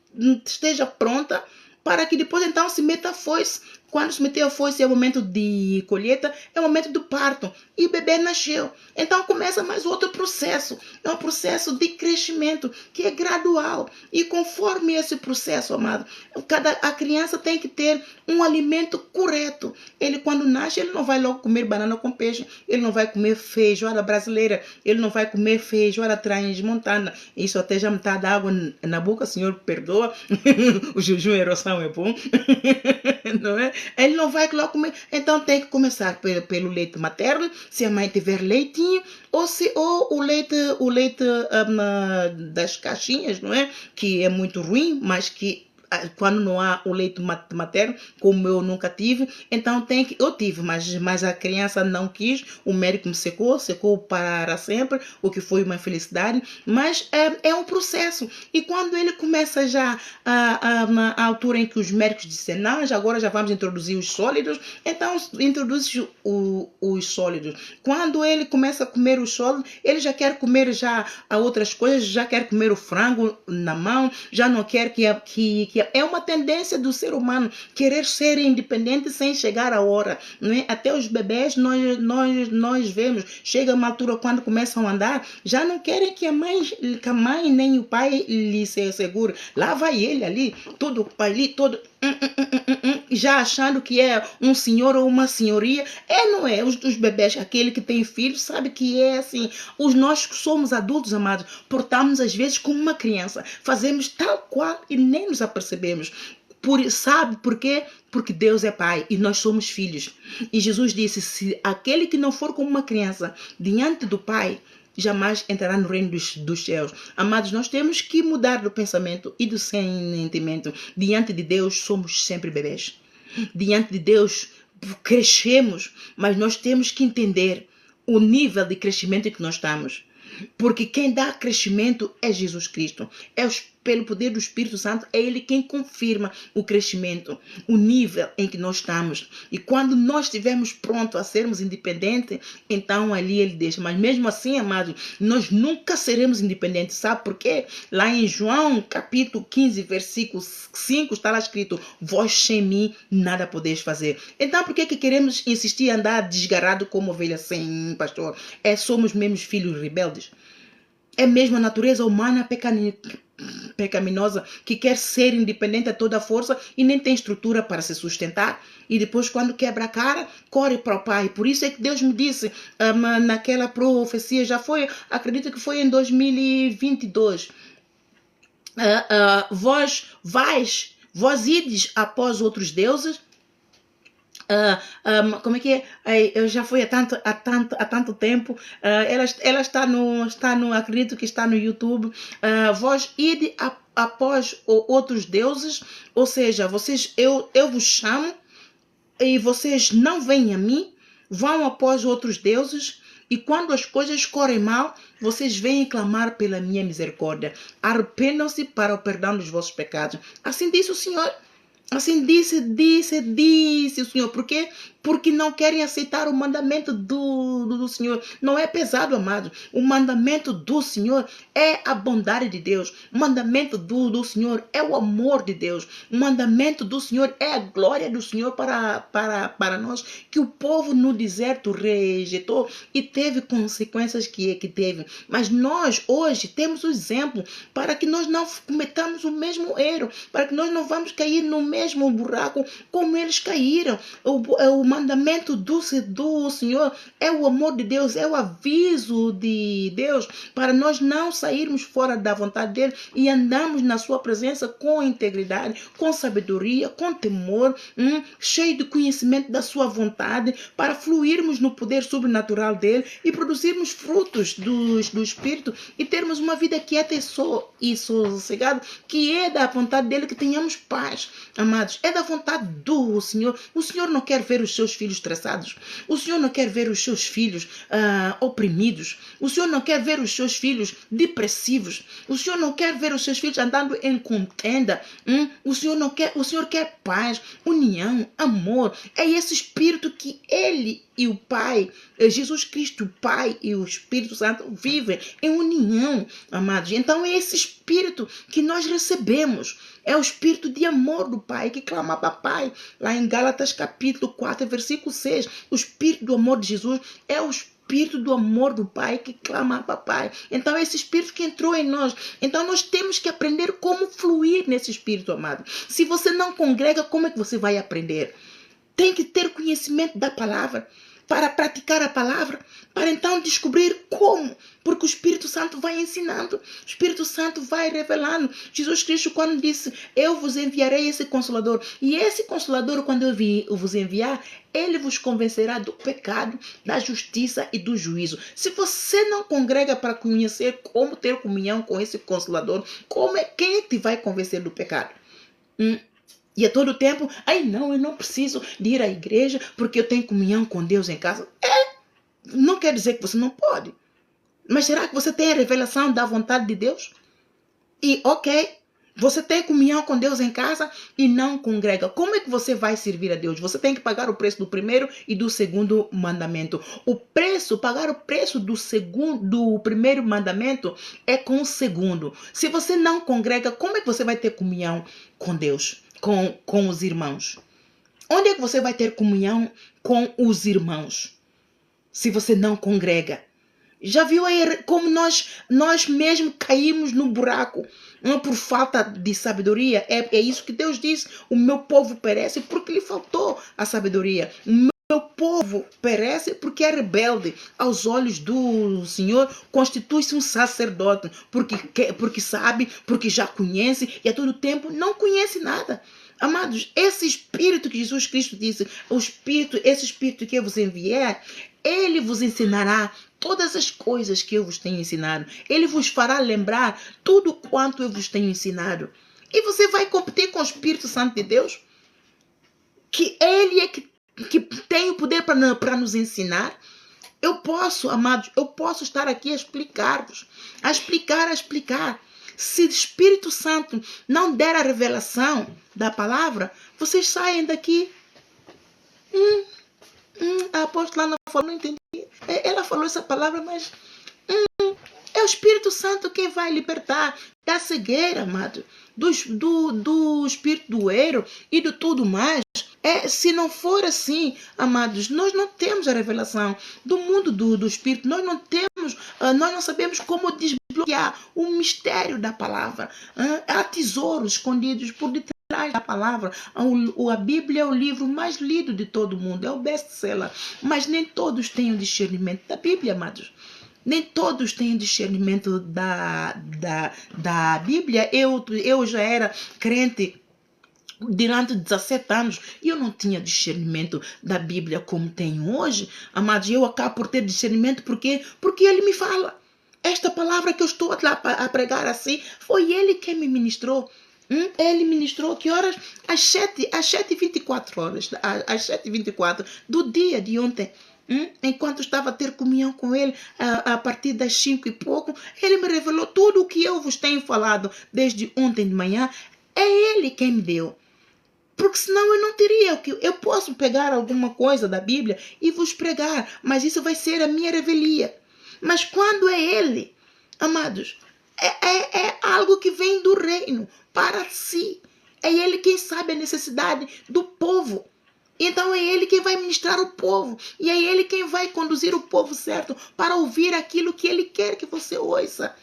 [SPEAKER 1] esteja pronta, para que depois então se meta a foice. Quando se meter a foice é o momento de colheita, é o momento do parto. E o bebê nasceu. Então começa mais outro processo. É um processo de crescimento que é gradual. E conforme esse processo, amado, a criança tem que ter um alimento correto. Ele quando nasce, ele não vai logo comer banana com peixe. Ele não vai comer feijoada brasileira. Ele não vai comer feijoada transmontana. Isso até já me está dando água na boca, Senhor, perdoa. O jejum e a oração é bom. Não é? Ele não vai logo comer. Então tem que começar pelo leite materno, se a mãe tiver leitinho, ou o leite das caixinhas, não é? Que é muito ruim, mas que quando não há o leite materno, como eu nunca tive, então eu tive, mas a criança não quis, o médico me secou para sempre, o que foi uma infelicidade, mas é um processo. E quando ele começa já a altura em que os médicos dizem, não, agora já vamos introduzir os sólidos, então introduz os sólidos. Quando ele começa a comer os sólidos, ele já quer comer já outras coisas, já quer comer o frango na mão, já não quer que é uma tendência do ser humano querer ser independente sem chegar a hora, não é? Até os bebês nós vemos, chega uma altura quando começam a andar, já não querem que a mãe nem o pai lhe segure. Lá vai ele ali, todo já achando que é um senhor ou uma senhoria. Não é? Os bebês, aquele que tem filho, sabe que é assim. Nós que somos adultos, amados, portamos às vezes como uma criança, fazemos tal qual e nem nos apercebemos. Sabe por quê? Porque Deus é pai e nós somos filhos. E Jesus disse, se aquele que não for como uma criança diante do pai, jamais entrará no reino dos céus. Amados, nós temos que mudar do pensamento e do sentimento. Diante de Deus, somos sempre bebês. Diante de Deus, crescemos, mas nós temos que entender o nível de crescimento em que nós estamos. Porque quem dá crescimento é Jesus Cristo. Pelo poder do Espírito Santo, é Ele quem confirma o crescimento, o nível em que nós estamos. E quando nós estivermos prontos a sermos independentes, então ali Ele deixa. Mas mesmo assim, amados, nós nunca seremos independentes. Sabe por quê? Lá em João, capítulo 15, versículo 5, está lá escrito: vós sem mim nada podeis fazer. Então, por que queremos insistir em andar desgarrado como ovelha sem pastor? Somos mesmo filhos rebeldes. É mesmo a natureza humana pecaminosa que quer ser independente a toda força e nem tem estrutura para se sustentar. E depois, quando quebra a cara, corre para o Pai. Por isso é que Deus me disse, naquela profecia, já foi, acredito que foi em 2022, vós ides após outros deuses. Como é que é? Eu já fui há tanto tempo. Ela está no, acredito que está no YouTube. Vós ide após outros deuses, ou seja, eu vos chamo e vocês não vêm a mim, vão após outros deuses. E quando as coisas correm mal, vocês vêm clamar pela minha misericórdia. Arrependam-se para o perdão dos vossos pecados. Assim disse o Senhor. Assim disse o Senhor. Por quê? Porque não querem aceitar o mandamento do Senhor. Não é pesado, amado. O mandamento do Senhor é a bondade de Deus. O mandamento do Senhor é o amor de Deus. O mandamento do Senhor é a glória do Senhor para nós, que o povo no deserto rejeitou e teve consequências que teve. Mas nós hoje temos o exemplo para que nós não cometamos o mesmo erro, para que nós não vamos cair no mesmo buraco como eles caíram. O mandamento do Senhor é o amor de Deus, é o aviso de Deus para nós não sairmos fora da vontade dele e andarmos na sua presença com integridade, com sabedoria, com temor, cheio de conhecimento da sua vontade, para fluirmos no poder sobrenatural dele e produzirmos frutos do Espírito e termos uma vida quieta e sossegada, que é da vontade dele que tenhamos paz. Amados, é da vontade do Senhor. O Senhor não quer ver os seus filhos estressados. O Senhor não quer ver os seus filhos oprimidos. O Senhor não quer ver os seus filhos depressivos. O Senhor não quer ver os seus filhos andando em contenda. O Senhor quer paz, união, amor. É esse espírito que Ele e o Pai, Jesus Cristo, o Pai e o Espírito Santo vivem em união, amados. Então é esse espírito que nós recebemos. É o espírito de amor do Pai que clama para Pai. Lá em Gálatas capítulo 4, versículo 6. O espírito do amor de Jesus é o espírito do amor do Pai que clama para Pai. Então é esse espírito que entrou em nós. Então nós temos que aprender como fluir nesse espírito, amado. Se você não congrega, como é que você vai aprender? Tem que ter conhecimento da palavra para praticar a palavra, para então descobrir como, porque o Espírito Santo vai ensinando, o Espírito Santo vai revelando. Jesus Cristo, quando disse, eu vos enviarei esse Consolador, e esse Consolador, quando eu vos enviar, ele vos convencerá do pecado, da justiça e do juízo. Se você não congrega para conhecer como ter comunhão com esse Consolador, quem é que te vai convencer do pecado? E a todo tempo, não, eu não preciso de ir à igreja porque eu tenho comunhão com Deus em casa. Não quer dizer que você não pode. Mas será que você tem a revelação da vontade de Deus? E você tem comunhão com Deus em casa e não congrega. Como é que você vai servir a Deus? Você tem que pagar o preço do primeiro e do segundo mandamento. Pagar o preço do primeiro mandamento é com o segundo. Se você não congrega, como é que você vai ter comunhão com Deus? Com os irmãos. Onde é que você vai ter comunhão com os irmãos? Se você não congrega. Já viu aí como nós mesmos caímos no buraco por falta de sabedoria? É isso que Deus diz. O meu povo perece porque lhe faltou a sabedoria. O meu povo perece porque é rebelde. Aos olhos do Senhor, constitui-se um sacerdote. Porque sabe, porque já conhece e a todo tempo não conhece nada. Amados, esse Espírito que Jesus Cristo disse, esse Espírito que eu vos enviar, ele vos ensinará todas as coisas que eu vos tenho ensinado. Ele vos fará lembrar tudo quanto eu vos tenho ensinado. E você vai competir com o Espírito Santo de Deus? Que ele é que tem o poder para nos ensinar? Eu posso, amados, eu posso estar aqui a explicar-vos, a explicar. Se o Espírito Santo não der a revelação da palavra, vocês saem daqui. A apóstola Ana falou, não entendi. Ela falou essa palavra, mas é o Espírito Santo quem vai libertar da cegueira, amado, do espírito do erro e de tudo mais. Se não for assim, amados, nós não temos a revelação do mundo do Espírito, nós não sabemos como desbloquear o mistério da palavra. Há tesouros escondidos por detrás da palavra. A Bíblia é o livro mais lido de todo mundo, é o best-seller, mas nem todos têm o discernimento da Bíblia, amados. Nem todos têm discernimento da Bíblia. Eu já era crente durante 17 anos e eu não tinha discernimento da Bíblia como tenho hoje. Amados, eu acabo por ter discernimento porque ele me fala. Esta palavra que eu estou a pregar assim, foi ele quem me ministrou. Ele ministrou que horas? Às 7h24 horas, às 7h24 do dia de ontem. Enquanto estava a ter comunhão com ele, a partir das 5 e pouco, ele me revelou tudo o que eu vos tenho falado desde ontem de manhã. É ele quem me deu. Porque senão eu não teria. Eu posso pegar alguma coisa da Bíblia e vos pregar, mas isso vai ser a minha revelia. Mas quando é ele, amados, é algo que vem do reino para si. É ele quem sabe a necessidade do povo. Então é ele quem vai ministrar o povo. E é ele quem vai conduzir o povo certo para ouvir aquilo que ele quer que você ouça.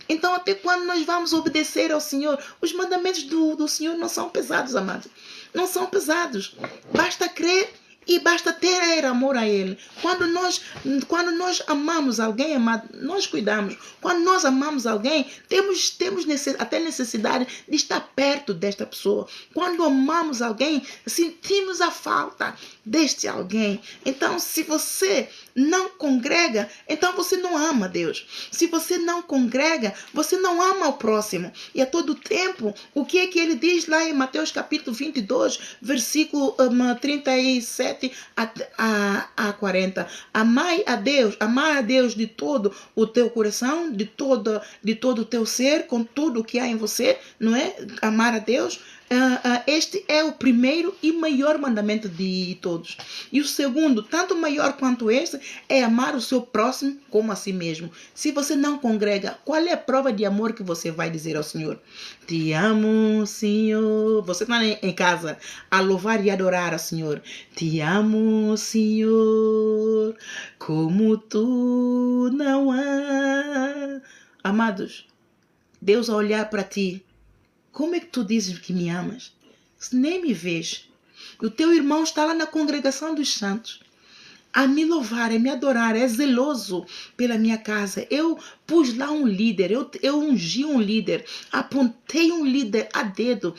[SPEAKER 1] Então até quando nós vamos obedecer ao Senhor? Os mandamentos do Senhor não são pesados, amados. Não são pesados. Basta crer e basta ter amor a Ele. Quando nós amamos alguém, amado, nós cuidamos. Quando nós amamos alguém, temos até necessidade de estar perto desta pessoa. Quando amamos alguém, sentimos a falta deste alguém. Então, se você não congrega, então você não ama Deus. Se você não congrega, você não ama o próximo. E a todo tempo, o que é que ele diz lá em Mateus capítulo 22, versículo 37 a 40. Amai a Deus de todo o teu coração, de todo o teu ser, com tudo o que há em você, não é? Amar a Deus. Este é o primeiro e maior mandamento de todos. E o segundo, tanto maior quanto este, é amar o seu próximo como a si mesmo. Se você não congrega, qual é a prova de amor que você vai dizer ao Senhor? Te amo, Senhor. Você está em casa a louvar e adorar ao Senhor. Te amo, Senhor, como tu não há. Amados, Deus a olhar para ti, como é que tu dizes que me amas? Se nem me vês. O teu irmão está lá na congregação dos santos a me louvar, a me adorar, é zeloso pela minha casa. Eu pus lá um líder, eu ungi um líder, apontei um líder a dedo,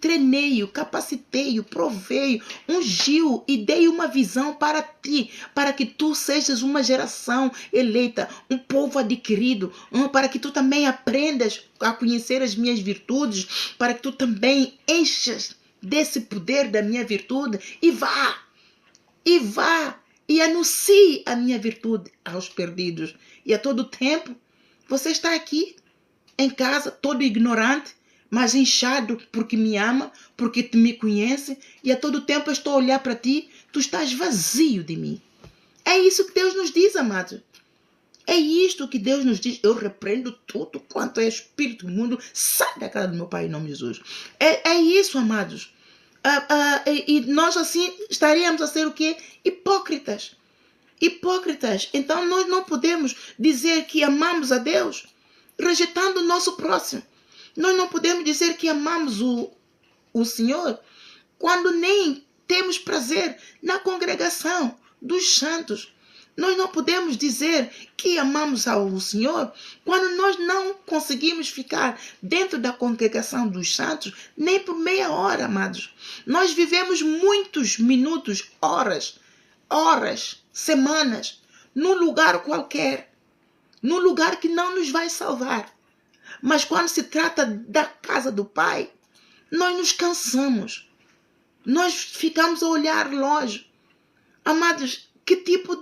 [SPEAKER 1] treinei-o, capacitei-o, provei-o, ungiu e dei uma visão para ti, para que tu sejas uma geração eleita, um povo adquirido, para que tu também aprendas a conhecer as minhas virtudes, para que tu também enchas desse poder da minha virtude e vá e anuncie a minha virtude aos perdidos. E a todo tempo, você está aqui, em casa, todo ignorante, mas inchado porque me ama, porque tu me conhece, e a todo tempo eu estou a olhar para ti, tu estás vazio de mim. É isso que Deus nos diz, amados. É isto que Deus nos diz. Eu repreendo tudo quanto é espírito imundo, sai da casa do meu Pai em nome de Jesus. É isso, amados. E nós assim estaríamos a ser o quê? Hipócritas. Então nós não podemos dizer que amamos a Deus rejeitando o nosso próximo. Nós não podemos dizer que amamos o Senhor quando nem temos prazer na congregação dos santos. Nós não podemos dizer que amamos ao Senhor quando nós não conseguimos ficar dentro da congregação dos santos nem por meia hora, amados. Nós vivemos muitos minutos, horas, semanas, num lugar qualquer, num lugar que não nos vai salvar. Mas quando se trata da casa do Pai, nós nos cansamos. Nós ficamos a olhar longe. Amados, Que tipo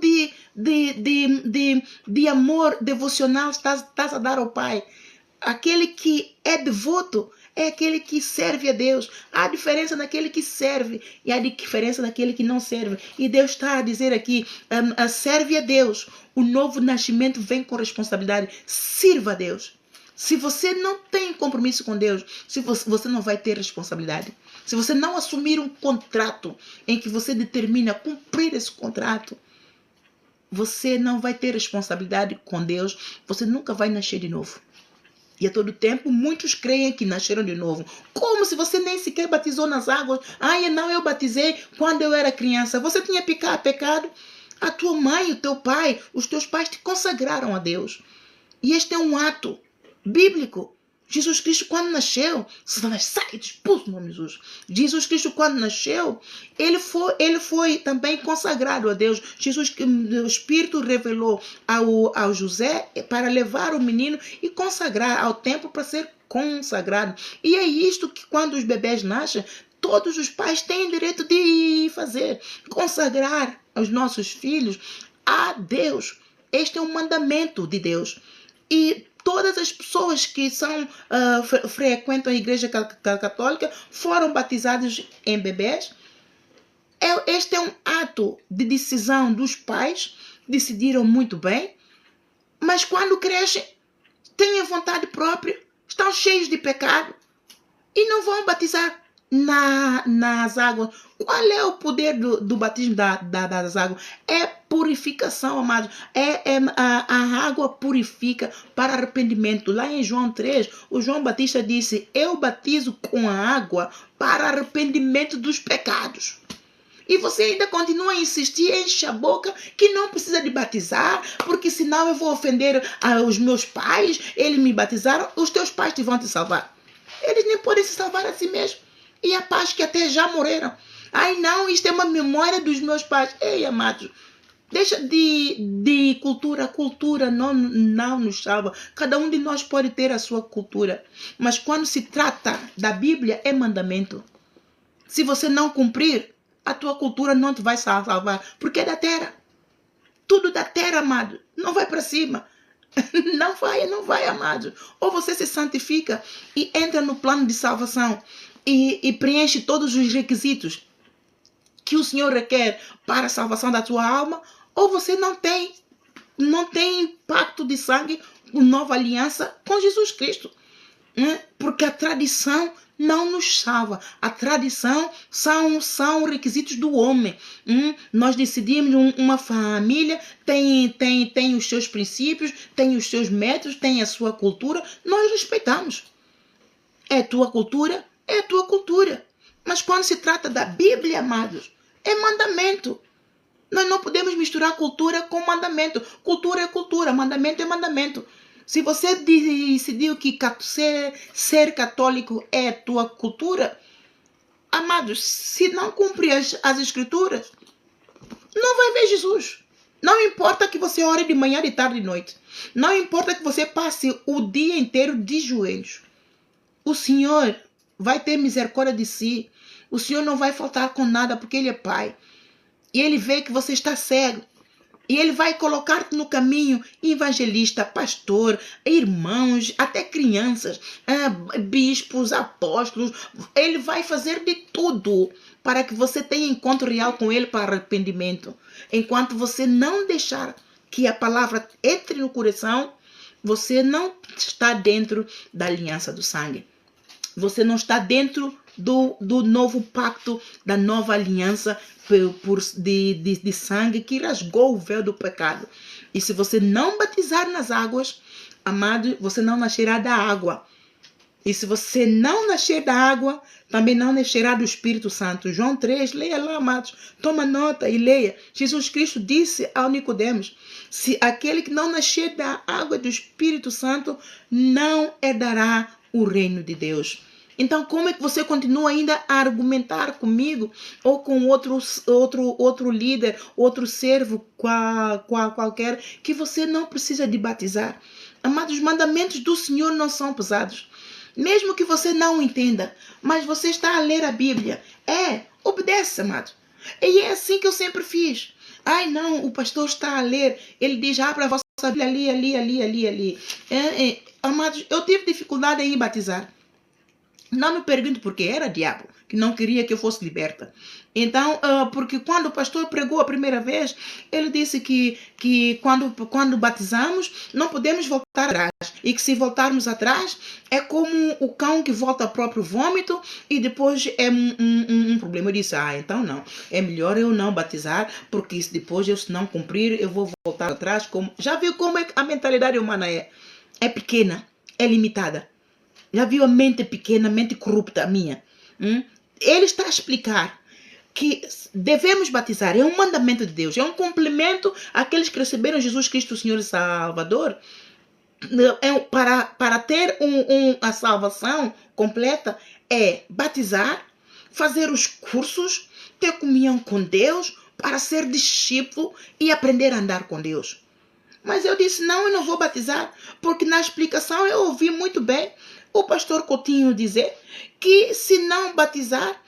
[SPEAKER 1] de amor devocional estás a dar ao Pai? Aquele que é devoto é aquele que serve a Deus. Há diferença naquele que serve e há diferença naquele que não serve. E Deus está a dizer aqui, serve a Deus. O novo nascimento vem com responsabilidade. Sirva a Deus. Se você não tem compromisso com Deus, se você não vai ter responsabilidade. Se você não assumir um contrato em que você determina cumprir esse contrato, você não vai ter responsabilidade com Deus, você nunca vai nascer de novo. E a todo tempo, muitos creem que nasceram de novo. Como se você nem sequer batizou nas águas? Não, eu batizei quando eu era criança. Você tinha pecado? A tua mãe, o teu pai, os teus pais te consagraram a Deus. E este é um ato bíblico. Jesus Cristo, quando nasceu, Satanás sai, expulso no nome de Jesus. Jesus Cristo, quando nasceu, ele foi também consagrado a Deus. O Espírito revelou ao José para levar o menino e consagrar ao templo para ser consagrado. E é isto que quando os bebés nascem, todos os pais têm direito de fazer. Consagrar os nossos filhos a Deus. Este é um mandamento de Deus. E todas as pessoas que frequentam a Igreja Católica foram batizadas em bebês. Este é um ato de decisão dos pais, decidiram muito bem, mas quando crescem, têm vontade própria, estão cheios de pecado e não vão batizar nas águas. Qual é o poder do batismo das águas? É purificação, amados. A água purifica para arrependimento. Lá em João 3, o João Batista disse: eu batizo com a água para arrependimento dos pecados. E você ainda continua a insistir, enche a boca, que não precisa de batizar, porque senão eu vou ofender os meus pais, eles me batizaram, os teus pais vão te salvar. Eles nem podem se salvar a si mesmos. E há pais que até já morreram. Não, isto é uma memória dos meus pais. Ei, amados, deixa de cultura. A cultura não nos salva. Cada um de nós pode ter a sua cultura. Mas quando se trata da Bíblia, é mandamento. Se você não cumprir, a tua cultura não te vai salvar. Porque é da terra. Tudo da terra, amado. Não vai para cima. Não vai, amado. Ou você se santifica e entra no plano de salvação. E preenche todos os requisitos que o Senhor requer para a salvação da tua alma, ou você não tem pacto de sangue, nova aliança com Jesus Cristo. Porque a tradição não nos salva. A tradição são requisitos do homem. Nós decidimos, uma família tem os seus princípios, tem os seus métodos, tem a sua cultura, nós respeitamos. É tua cultura? É a tua cultura. Mas quando se trata da Bíblia, amados, é mandamento. Nós não podemos misturar cultura com mandamento. Cultura é cultura, mandamento é mandamento. Se você decidiu que ser católico é a tua cultura, amados, se não cumprir as escrituras, não vai ver Jesus. Não importa que você ore de manhã, de tarde e de noite. Não importa que você passe o dia inteiro de joelhos. O Senhor vai ter misericórdia de si. O Senhor não vai faltar com nada, porque Ele é Pai. E Ele vê que você está cego. E Ele vai colocar-te no caminho, evangelista, pastor, irmãos, até crianças, bispos, apóstolos. Ele vai fazer de tudo para que você tenha encontro real com Ele para arrependimento. Enquanto você não deixar que a palavra entre no coração, você não está dentro da aliança do sangue. Você não está dentro do novo pacto, da nova aliança de sangue que rasgou o véu do pecado. E se você não batizar nas águas, amado, você não nascerá da água. E se você não nascer da água, também não nascerá do Espírito Santo. João 3, leia lá, amados. Toma nota e leia. Jesus Cristo disse ao Nicodemos: se aquele que não nascer da água e do Espírito Santo, não herdará o reino de Deus. Então, como é que você continua ainda a argumentar comigo ou com outro líder, outro servo qualquer, que você não precisa de batizar? Amados, os mandamentos do Senhor não são pesados. Mesmo que você não entenda, mas você está a ler a Bíblia. Obedece, amado. E é assim que eu sempre fiz. Ai, não, o pastor está a ler. Ele diz, abra a vossa Bíblia ali. Amados, eu tive dificuldade em batizar. Não me pergunto porque era diabo que não queria que eu fosse liberta. Então, porque quando o pastor pregou a primeira vez, ele disse que quando batizamos, não podemos voltar atrás. E que se voltarmos atrás, é como o cão que volta ao próprio vômito e depois é um problema. Eu disse, então não. É melhor eu não batizar, porque se depois eu se não cumprir, eu vou voltar atrás. Já viu como é que a mentalidade humana é? É pequena, é limitada. Já viu a mente pequena, a mente corrupta, a minha? Ele está a explicar que devemos batizar. É um mandamento de Deus. É um complemento àqueles que receberam Jesus Cristo, Senhor e Salvador. Para ter a salvação completa, é batizar, fazer os cursos, ter comunhão com Deus, para ser discípulo e aprender a andar com Deus. Mas eu disse, não, eu não vou batizar, porque na explicação eu ouvi muito bem o pastor Coutinho dizer que se não batizar,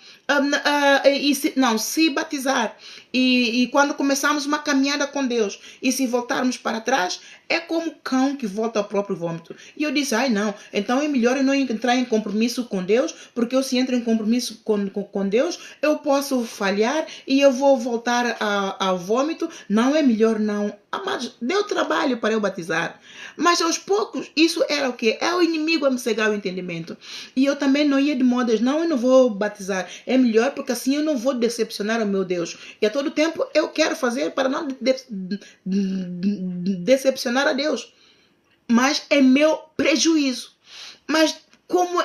[SPEAKER 1] se batizar e quando começarmos uma caminhada com Deus e se voltarmos para trás, é como o cão que volta ao próprio vômito. E eu disse, não, então é melhor eu não entrar em compromisso com Deus, porque eu se entro em compromisso com Deus, eu posso falhar e eu vou voltar ao vômito. Não, é melhor não. Amados, deu trabalho para eu batizar. Mas aos poucos, isso era o quê? É o inimigo a me cegar o entendimento. E eu também não ia de modas, não, eu não vou batizar. É melhor porque assim eu não vou decepcionar o meu Deus. E a todo tempo eu quero fazer para não decepcionar a Deus. Mas é meu prejuízo. Mas como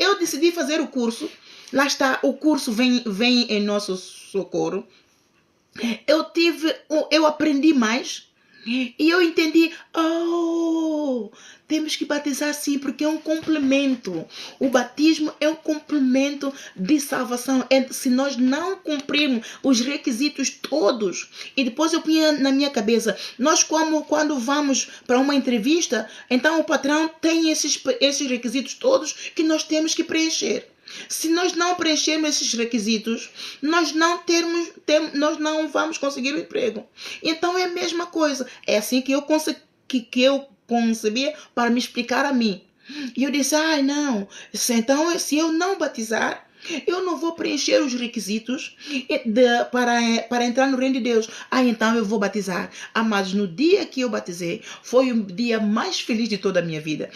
[SPEAKER 1] eu decidi fazer o curso, lá está, o curso vem em nosso socorro. Eu aprendi mais. E eu entendi, temos que batizar sim, porque é um complemento. O batismo é um complemento de salvação. Se nós não cumprirmos os requisitos todos, e depois eu punha na minha cabeça, nós quando vamos para uma entrevista, então o patrão tem esses requisitos todos que nós temos que preencher. Se nós não preenchermos esses requisitos, nós não vamos conseguir o emprego. Então é a mesma coisa. É assim que eu concebia para me explicar a mim. E eu disse, não, então se eu não batizar, eu não vou preencher os requisitos para entrar no reino de Deus. Então eu vou batizar. Mas no dia que eu batizei, foi o dia mais feliz de toda a minha vida.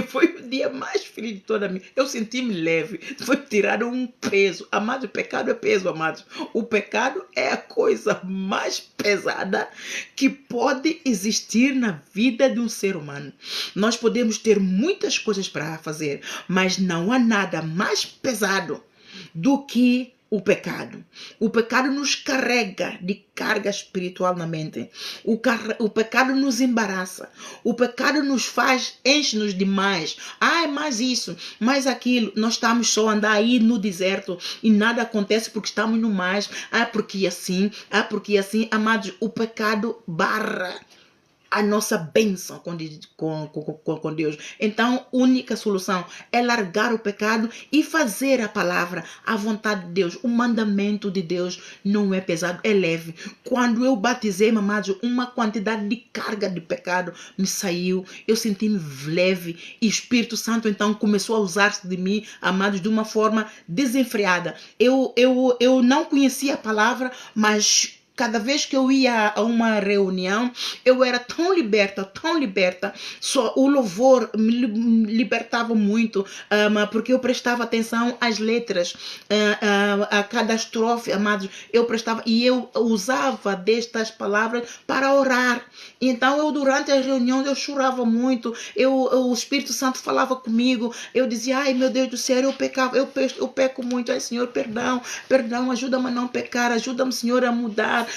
[SPEAKER 1] Foi o dia mais feliz de toda a minha vida. Eu senti-me leve. Foi tirar um peso. Amados, o pecado é peso, amados. O pecado é a coisa mais pesada que pode existir na vida de um ser humano. Nós podemos ter muitas coisas para fazer, mas não há nada mais pesado do que o pecado. O pecado nos carrega de carga espiritual na mente. O pecado nos embaraça. O pecado nos faz, enche-nos de mais. Mais isso, mais aquilo. Nós estamos só a andar aí no deserto e nada acontece porque estamos no mais. Porque assim. Amados, o pecado barra a nossa bênção com Deus. Então, a única solução é largar o pecado e fazer a palavra, a vontade de Deus. O mandamento de Deus não é pesado, é leve. Quando eu batizei, amados, uma quantidade de carga de pecado me saiu. Eu senti-me leve e o Espírito Santo então começou a usar-se de mim, amados, de uma forma desenfreada. Eu não conhecia a palavra, mas cada vez que eu ia a uma reunião, eu era tão liberta, só o louvor me libertava muito, porque eu prestava atenção às letras, a cada estrofe, amados, eu prestava, e eu usava destas palavras para orar. Então, eu durante as reuniões, eu chorava muito, o Espírito Santo falava comigo, eu dizia, ai meu Deus do céu, eu pecava, eu peco muito, ai Senhor, perdão, ajuda-me a não pecar, ajuda-me, Senhor, a mudar,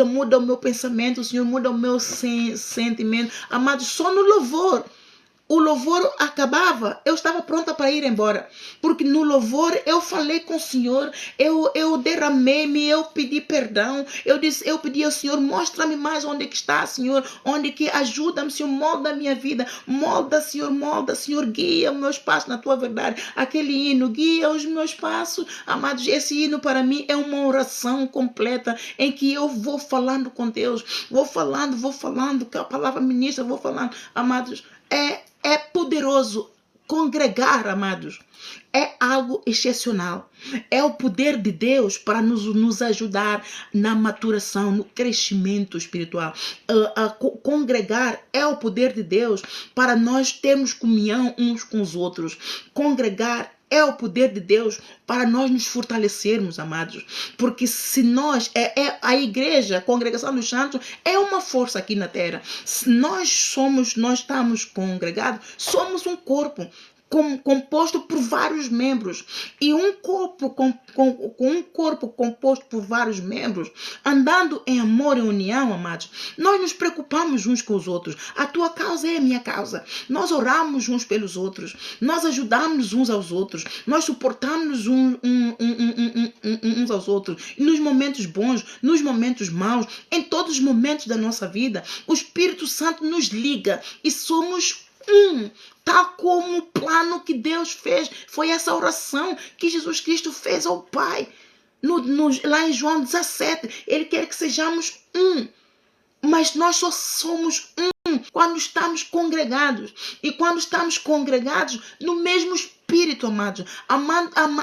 [SPEAKER 1] muda o meu pensamento, Senhor, muda o meu sentimento. Amado, só no louvor o louvor acabava, eu estava pronta para ir embora. Porque no louvor eu falei com o Senhor, eu derramei-me, eu pedi perdão. Eu pedi ao Senhor, mostra-me mais onde que está, Senhor. Onde que ajuda-me, Senhor, molda a minha vida. Molda, Senhor, guia os meus passos na tua verdade. Aquele hino, guia os meus passos. Amados, esse hino para mim é uma oração completa em que eu vou falando com Deus. Vou falando, que a palavra ministra, vou falando. Amados, é poderoso congregar, amados. É algo excepcional. É o poder de Deus para nos ajudar na maturação, no crescimento espiritual. Congregar é o poder de Deus para nós termos comunhão uns com os outros. Congregar é o poder de Deus para nós nos fortalecermos, amados. Porque se nós, a igreja, a congregação dos santos, é uma força aqui na terra. Se nós estamos congregados, somos um corpo composto por vários membros. E um corpo com um corpo composto por vários membros, andando em amor e união, amados, nós nos preocupamos uns com os outros. A tua causa é a minha causa. Nós oramos uns pelos outros. Nós ajudamos uns aos outros. Nós suportamos uns aos outros. E nos momentos bons, nos momentos maus, em todos os momentos da nossa vida, o Espírito Santo nos liga e somos tal como o plano que Deus fez. Foi essa oração que Jesus Cristo fez ao Pai. Lá em João 17, Ele quer que sejamos mas nós só somos quando estamos congregados. E quando estamos congregados no mesmo Espírito, amados,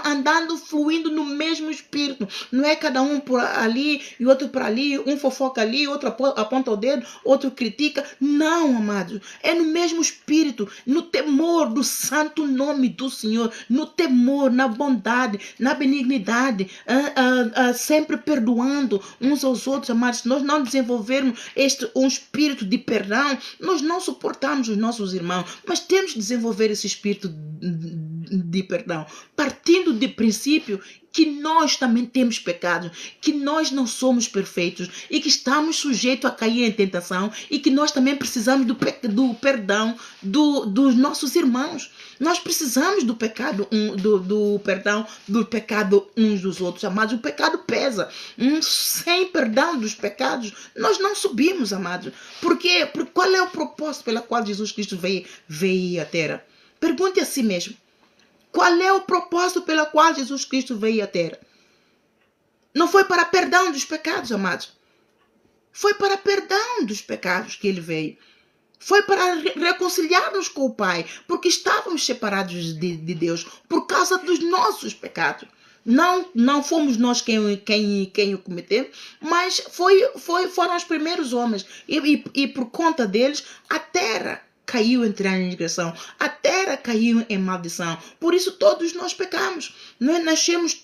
[SPEAKER 1] andando, fluindo no mesmo Espírito. Não é cada um por ali e outro por ali, um fofoca ali, outro aponta o dedo, outro critica. Não, amados, é no mesmo Espírito, no temor do santo nome do Senhor, no temor, na bondade, na benignidade, sempre perdoando uns aos outros, amados. Se nós não desenvolvermos um espírito de perdão, nós não suportamos os nossos irmãos, mas temos que desenvolver esse espírito de perdão, partindo do princípio que nós também temos pecados, que nós não somos perfeitos e que estamos sujeitos a cair em tentação e que nós também precisamos do perdão dos nossos irmãos. Nós precisamos do perdão do pecado uns dos outros, amados. O pecado pesa. Sem perdão dos pecados, nós não subimos, amados. Por quê? Qual é o propósito pelo qual Jesus Cristo veio à terra? Pergunte a si mesmo. Qual é o propósito pelo qual Jesus Cristo veio à terra? Não foi para perdão dos pecados, amados. Foi para perdão dos pecados que ele veio. Foi para reconciliar-nos com o Pai, porque estávamos separados de Deus por causa dos nossos pecados. Não fomos nós quem o cometeu, mas foram os primeiros homens. E por conta deles, a terra caiu em transgressão, a terra caiu em maldição. Por isso todos nós pecamos. Nós nascemos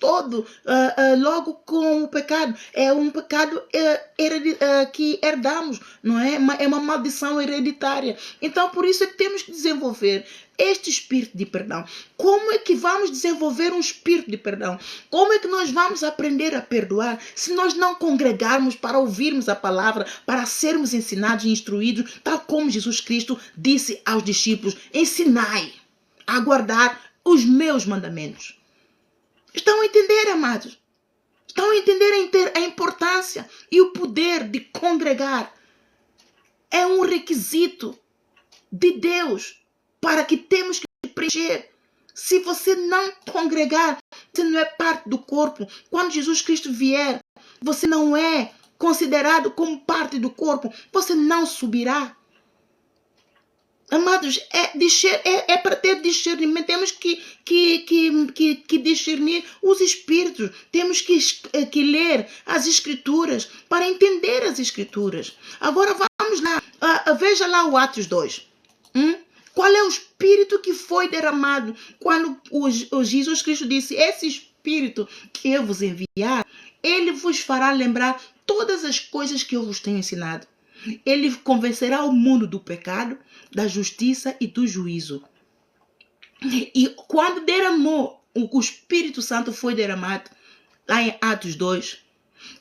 [SPEAKER 1] logo com o pecado. É um pecado que herdamos, não é? É uma maldição hereditária. Então por isso é que temos que desenvolver este espírito de perdão. Como é que vamos desenvolver um espírito de perdão? Como é que nós vamos aprender a perdoar se nós não congregarmos para ouvirmos a palavra, para sermos ensinados e instruídos, tal como Jesus Cristo disse aos discípulos: ensinai a guardar os meus mandamentos. Estão a entender, amados? Estão a entender a importância e o poder de congregar? É um requisito de Deus para que temos que preencher. Se você não congregar, você não é parte do corpo. Quando Jesus Cristo vier, você não é considerado como parte do corpo. Você não subirá. Amados, é para ter discernimento. Temos que discernir os espíritos. Temos que ler as escrituras para entender as escrituras. Agora vamos lá. Veja lá o Atos 2. Qual é o espírito que foi derramado quando o Jesus Cristo disse: esse espírito que eu vos enviar, ele vos fará lembrar todas as coisas que eu vos tenho ensinado. Ele convencerá o mundo do pecado, da justiça e do juízo. E quando o Espírito Santo foi derramado, lá em Atos 2,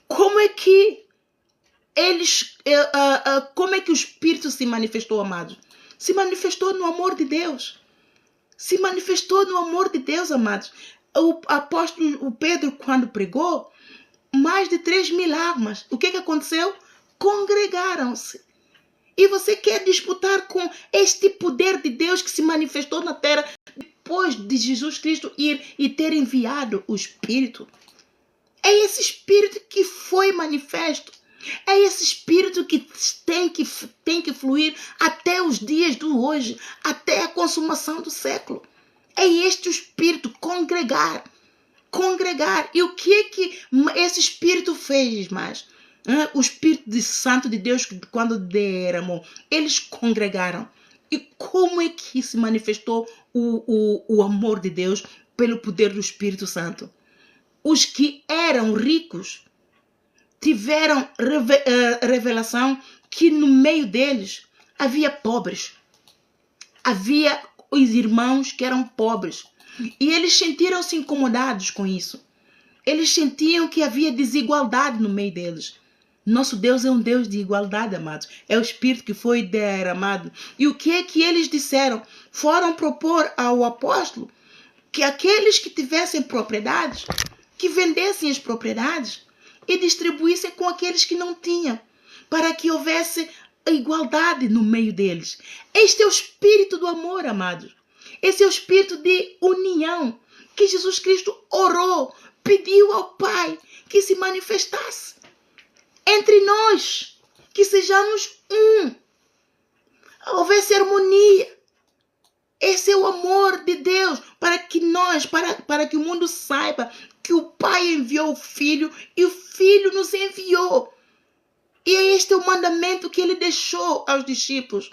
[SPEAKER 1] como é que o Espírito se manifestou, amados? se manifestou no amor de Deus. Se manifestou no amor de Deus, amados. O apóstolo Pedro, quando pregou, mais de 3.000 almas. O que aconteceu? Congregaram-se. E você quer disputar com este poder de Deus que se manifestou na terra depois de Jesus Cristo ir e ter enviado o Espírito? É esse Espírito que foi manifesto. É esse Espírito que tem que fluir até os dias do hoje, até a consumação do século. É este o Espírito, congregar. E o que esse Espírito fez mais? O Espírito Santo de Deus, quando derramou, eles congregaram. E como é que se manifestou o amor de Deus pelo poder do Espírito Santo? Os que eram ricos tiveram revelação que no meio deles havia pobres. Havia os irmãos que eram pobres. E eles sentiram-se incomodados com isso. Eles sentiam que havia desigualdade no meio deles. Nosso Deus é um Deus de igualdade, amados. É o Espírito que foi derramado. E o que é que eles disseram? Foram propor ao apóstolo que aqueles que tivessem propriedades, que vendessem as propriedades e distribuíssem com aqueles que não tinham, para que houvesse a igualdade no meio deles. Este é o Espírito do amor, amados. Esse é o Espírito de união que Jesus Cristo orou, pediu ao Pai que se manifestasse entre nós, que sejamos um, houvesse harmonia. Esse é o amor de Deus, para que nós, para que o mundo saiba que o Pai enviou o Filho e o Filho nos enviou. E este é o mandamento que ele deixou aos discípulos.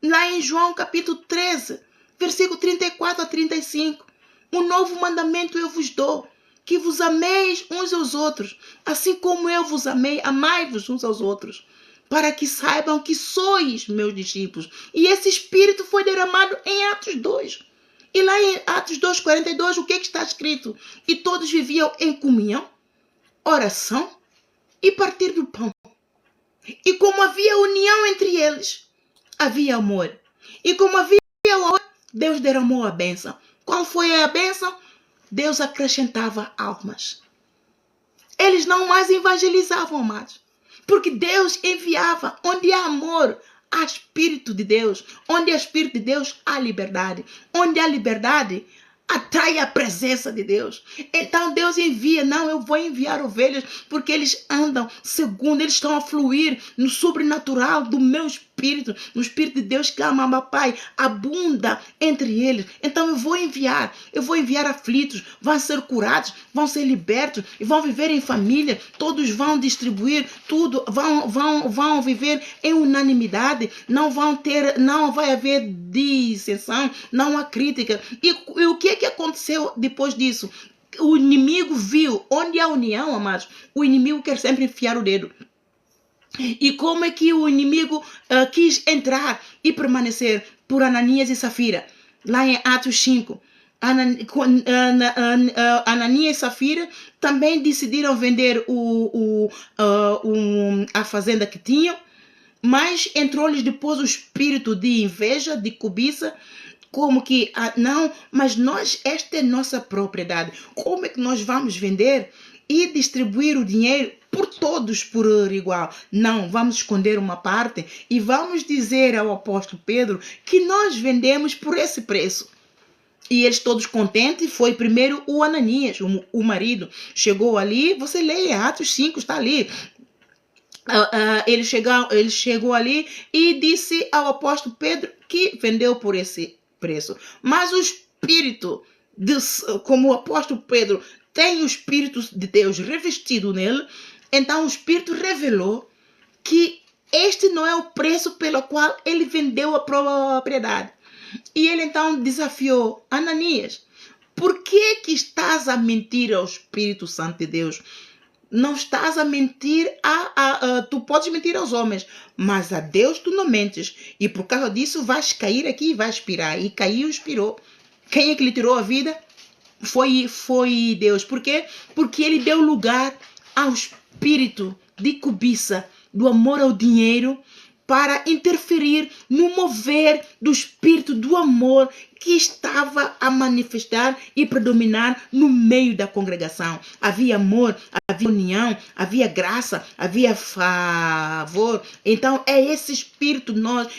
[SPEAKER 1] Lá em João capítulo 13, versículo 34 a 35. Um novo mandamento eu vos dou, que vos ameis uns aos outros, assim como eu vos amei, amai-vos uns aos outros, para que saibam que sois meus discípulos. E esse Espírito foi derramado em Atos 2. E lá em Atos 2:42, o que está escrito? E todos viviam em comunhão, oração e partir do pão. E como havia união entre eles, havia amor. E como havia amor, Deus derramou a bênção. Qual foi a bênção? Deus acrescentava almas. Eles não mais evangelizavam, amados, porque Deus enviava. Onde há amor, há Espírito de Deus. Onde há Espírito de Deus, há liberdade. Onde há liberdade, atrai a presença de Deus. Então Deus envia. Não, eu vou enviar ovelhas, porque eles andam segundo, eles estão a fluir no sobrenatural do meu Espírito, no Espírito de Deus que ama, Pai, abunda entre eles. Então eu vou enviar aflitos, vão ser curados, vão ser libertos e vão viver em família. Todos vão distribuir tudo, vão viver em unanimidade. Não vai haver dissensão, não há crítica. E o que aconteceu depois disso? O inimigo viu. Onde há união, amados, o inimigo quer sempre enfiar o dedo. E como é que o inimigo quis entrar e permanecer? Por Ananias e Safira. Lá em Atos 5. Ananias e Safira também decidiram vender a fazenda que tinham, mas entrou-lhes depois o espírito de inveja, de cobiça, como que, não, mas esta é nossa propriedade. Como é que nós vamos vender e distribuir o dinheiro por todos por igual? Não, vamos esconder uma parte e vamos dizer ao apóstolo Pedro que nós vendemos por esse preço. E eles todos contentes. Foi primeiro o Ananias, o marido, chegou ali, você lê Atos 5, está ali. Ele chegou ali e disse ao apóstolo Pedro que vendeu por esse preço. Mas o Espírito, como o apóstolo Pedro tem o Espírito de Deus revestido nele, então o Espírito revelou que este não é o preço pelo qual ele vendeu a propriedade. E ele então desafiou: Ananias, por que estás a mentir ao Espírito Santo de Deus? Não estás a mentir, tu podes mentir aos homens, mas a Deus tu não mentes. E por causa disso vais cair aqui e vais expirar. E caiu e expirou. Quem é que lhe tirou a vida? Foi Deus. Por quê? Porque ele deu lugar ao espírito de cobiça, do amor ao dinheiro, para interferir no mover do espírito do amor que estava a manifestar e predominar no meio da congregação. Havia amor, havia união, havia graça, havia favor. Então é esse espírito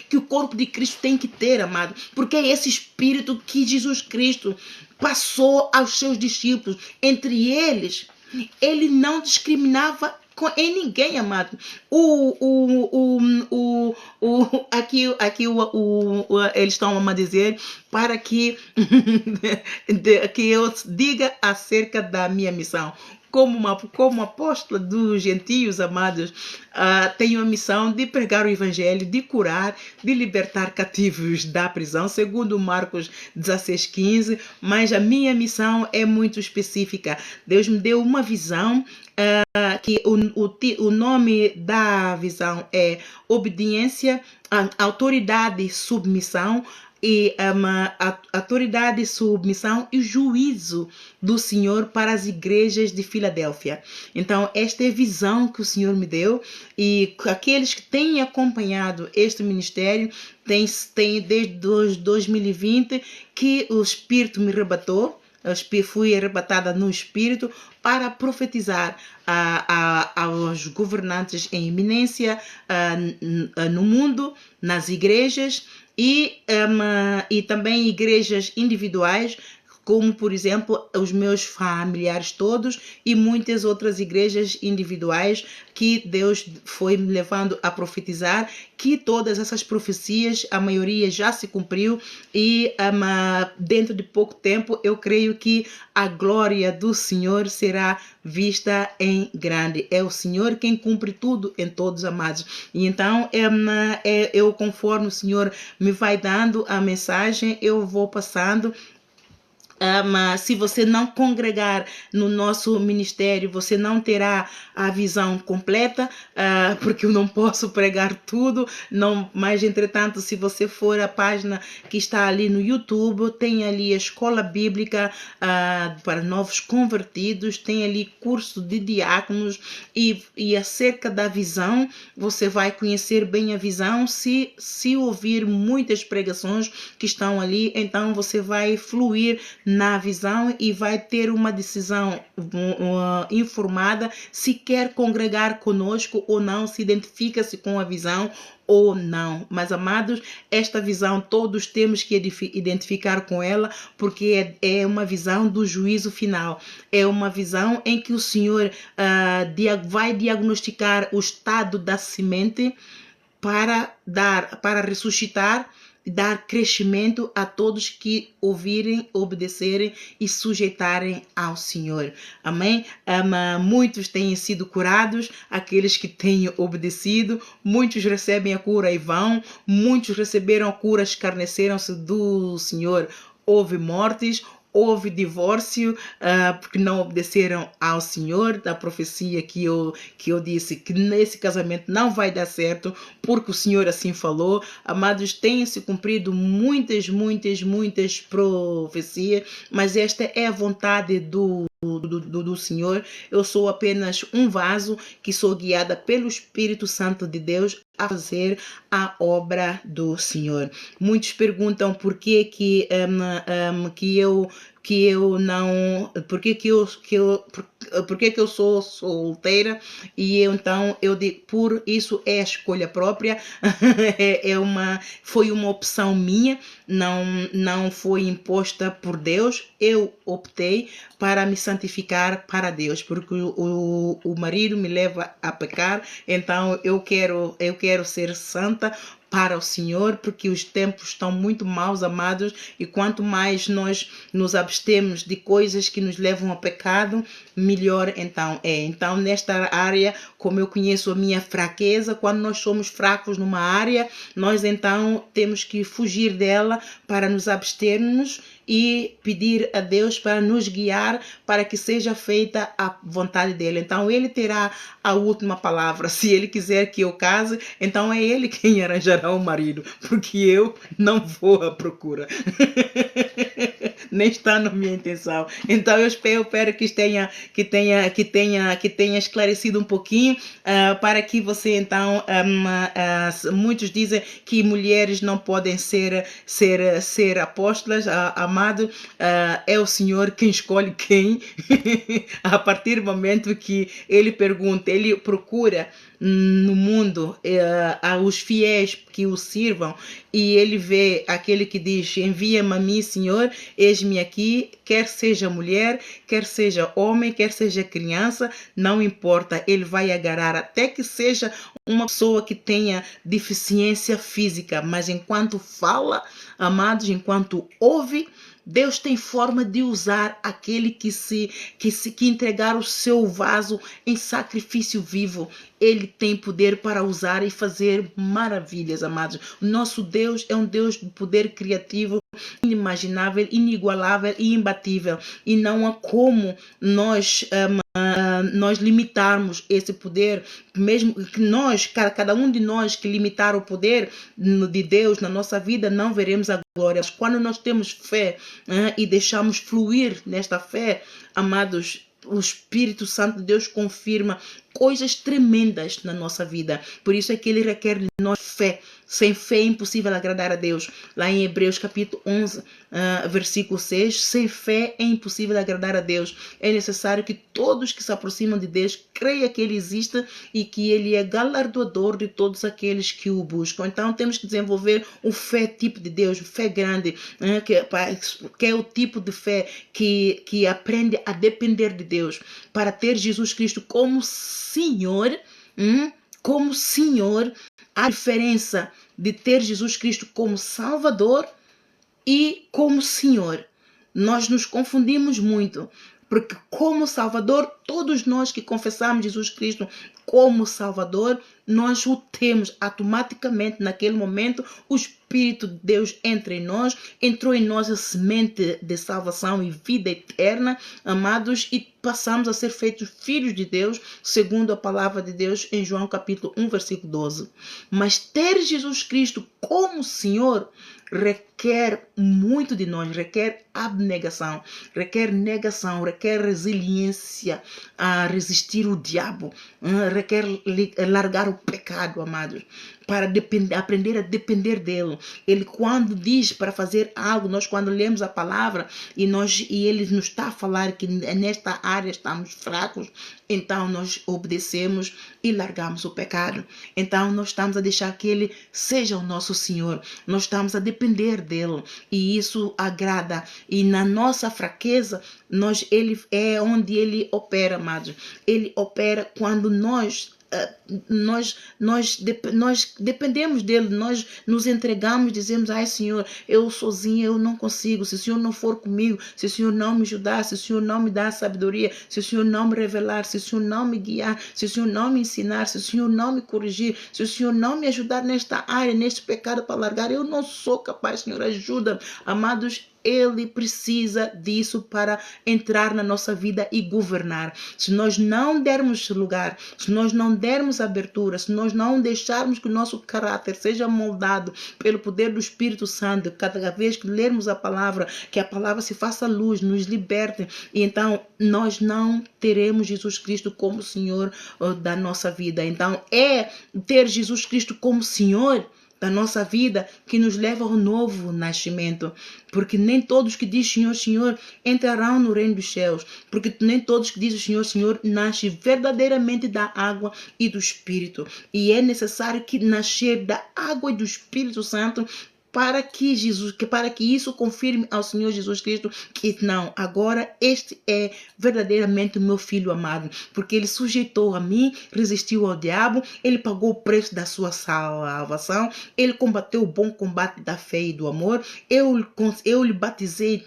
[SPEAKER 1] que o corpo de Cristo tem que ter, amado, porque é esse espírito que Jesus Cristo passou aos seus discípulos. Entre eles, ele não discriminava em ninguém, amado. Eles estão a dizer para que, que eu diga acerca da minha missão. Como apóstola dos gentios, amados, tenho a missão de pregar o evangelho, de curar, de libertar cativos da prisão, segundo Marcos 16:15, mas a minha missão é muito específica. Deus me deu uma visão, que o nome da visão é obediência, autoridade, submissão, e autoridade, submissão e juízo do Senhor para as igrejas de Filadélfia. Então, esta é a visão que o Senhor me deu, e aqueles que têm acompanhado este ministério têm desde 2020 que o Espírito me arrebatou. Fui arrebatada no Espírito para profetizar aos governantes em eminência no mundo, nas igrejas, e também igrejas individuais, como, por exemplo, os meus familiares todos e muitas outras igrejas individuais que Deus foi me levando a profetizar, que todas essas profecias, a maioria já se cumpriu, e dentro de pouco tempo eu creio que a glória do Senhor será vista em grande. É o Senhor quem cumpre tudo em todos, amados. E então, eu, conforme o Senhor me vai dando a mensagem, eu vou passando. Mas se você não congregar no nosso ministério, você não terá a visão completa, porque eu não posso pregar tudo. Mas, entretanto, se você for à página que está ali no YouTube, tem ali a escola bíblica para novos convertidos, tem ali curso de diáconos, e acerca da visão, você vai conhecer bem a visão. Se ouvir muitas pregações que estão ali, então você vai fluir na visão e vai ter uma decisão informada se quer congregar conosco ou não, se identifica-se com a visão ou não. Mas, amados, esta visão todos temos que identificar com ela, porque é uma visão do juízo final. É uma visão em que o Senhor vai diagnosticar o estado da semente para ressuscitar, dar crescimento a todos que ouvirem, obedecerem e sujeitarem ao Senhor. Amém? Muitos têm sido curados, aqueles que têm obedecido, muitos recebem a cura e vão, muitos receberam a cura, escarneceram-se do Senhor. Houve mortes, houve divórcio, porque não obedeceram ao Senhor, da profecia que eu disse que nesse casamento não vai dar certo, porque o Senhor assim falou. Amados, têm-se cumprido muitas profecias, mas esta é a vontade do Senhor. Eu sou apenas um vaso que sou guiada pelo Espírito Santo de Deus a fazer a obra do Senhor. Muitos perguntam por que eu sou solteira, e então eu digo, por isso é a escolha própria. Foi uma opção minha, não foi imposta por Deus. Eu optei para me santificar para Deus, porque o marido me leva a pecar, então eu quero ser santa para o Senhor, porque os tempos estão muito maus, amados, e quanto mais nós nos abstemos de coisas que nos levam ao pecado, melhor então é. Então, nesta área, como eu conheço a minha fraqueza, quando nós somos fracos numa área, nós então temos que fugir dela para nos abstermos e pedir a Deus para nos guiar, para que seja feita a vontade dele. Então ele terá a última palavra. Se ele quiser que eu case, então é ele quem arranjará o marido, porque eu não vou à procura. nem está na minha intenção. Então eu espero que tenha esclarecido um pouquinho, para que você então, muitos dizem que mulheres não podem ser apóstolas, amado, é o Senhor quem escolhe quem. A partir do momento que ele pergunta, ele procura no mundo os fiéis que o sirvam, e ele vê aquele que diz: envia-me a mim, Senhor, eis-me aqui, quer seja mulher, quer seja homem, quer seja criança, não importa, ele vai agarrar, até que seja uma pessoa que tenha deficiência física, mas enquanto fala, amados, enquanto ouve, Deus tem forma de usar aquele que entregar o seu vaso em sacrifício vivo. Ele tem poder para usar e fazer maravilhas, amados. Nosso Deus é um Deus de poder criativo, inimaginável, inigualável e imbatível. E não há como nós limitarmos esse poder, mesmo que cada um de nós que limitar o poder de Deus na nossa vida, não veremos a glória. Mas quando nós temos fé e deixamos fluir nesta fé, amados, o Espírito Santo de Deus confirma coisas tremendas na nossa vida. Por isso é que ele requer de nós fé. Sem fé é impossível agradar a Deus. Lá em Hebreus capítulo 11, versículo 6, sem fé é impossível agradar a Deus. É necessário que todos que se aproximam de Deus creiam que Ele existe e que Ele é galardoador de todos aqueles que o buscam. Então temos que desenvolver um fé tipo de Deus, fé grande, que é o tipo de fé que aprende a depender de Deus, para ter Jesus Cristo como Senhor. Como Senhor, a diferença de ter Jesus Cristo como Salvador e como Senhor. Nós nos confundimos muito, porque como Salvador, todos nós que confessamos Jesus Cristo como Salvador, nós o temos automaticamente naquele momento. O Espírito de Deus entrou em nós a semente de salvação e vida eterna, amados, e passamos a ser feitos filhos de Deus, segundo a palavra de Deus em João capítulo 1, versículo 12. Mas ter Jesus Cristo como Senhor requer muito de nós, requer abnegação, requer negação, requer resiliência a resistir o diabo, requer largar o pecado, amados, para aprender a depender dele. Ele, quando diz para fazer algo, nós quando lemos a palavra e ele nos está a falar que nesta área estamos fracos, então nós obedecemos e largamos o pecado. Então nós estamos a deixar que ele seja o nosso Senhor, nós estamos a depender dele, e isso agrada. E na nossa fraqueza, ele é onde ele opera, amados. Ele opera quando nós dependemos dele, nós nos entregamos, dizemos: ai Senhor, eu sozinho eu não consigo, se o Senhor não for comigo, se o Senhor não me ajudar, se o Senhor não me dar sabedoria, se o Senhor não me revelar, se o Senhor não me guiar, se o Senhor não me ensinar, se o Senhor não me corrigir, se o Senhor não me ajudar nesta área, neste pecado para largar, eu não sou capaz. Senhor, ajuda-me. Amados, ele precisa disso para entrar na nossa vida e governar. Se nós não dermos lugar, se nós não dermos abertura, se nós não deixarmos que o nosso caráter seja moldado pelo poder do Espírito Santo, cada vez que lermos a palavra, que a palavra se faça luz, nos liberte, e então nós não teremos Jesus Cristo como Senhor da nossa vida. Então é ter Jesus Cristo como Senhor da nossa vida que nos leva ao novo nascimento, porque nem todos que dizem Senhor, Senhor entrarão no reino dos céus, porque nem todos que dizem Senhor, Senhor nascem verdadeiramente da água e do Espírito, e é necessário que nascer da água e do Espírito Santo para que isso confirme ao Senhor Jesus Cristo que não, agora este é verdadeiramente o meu filho amado, porque ele sujeitou a mim, resistiu ao diabo, ele pagou o preço da sua salvação, ele combateu o bom combate da fé e do amor. Eu lhe batizei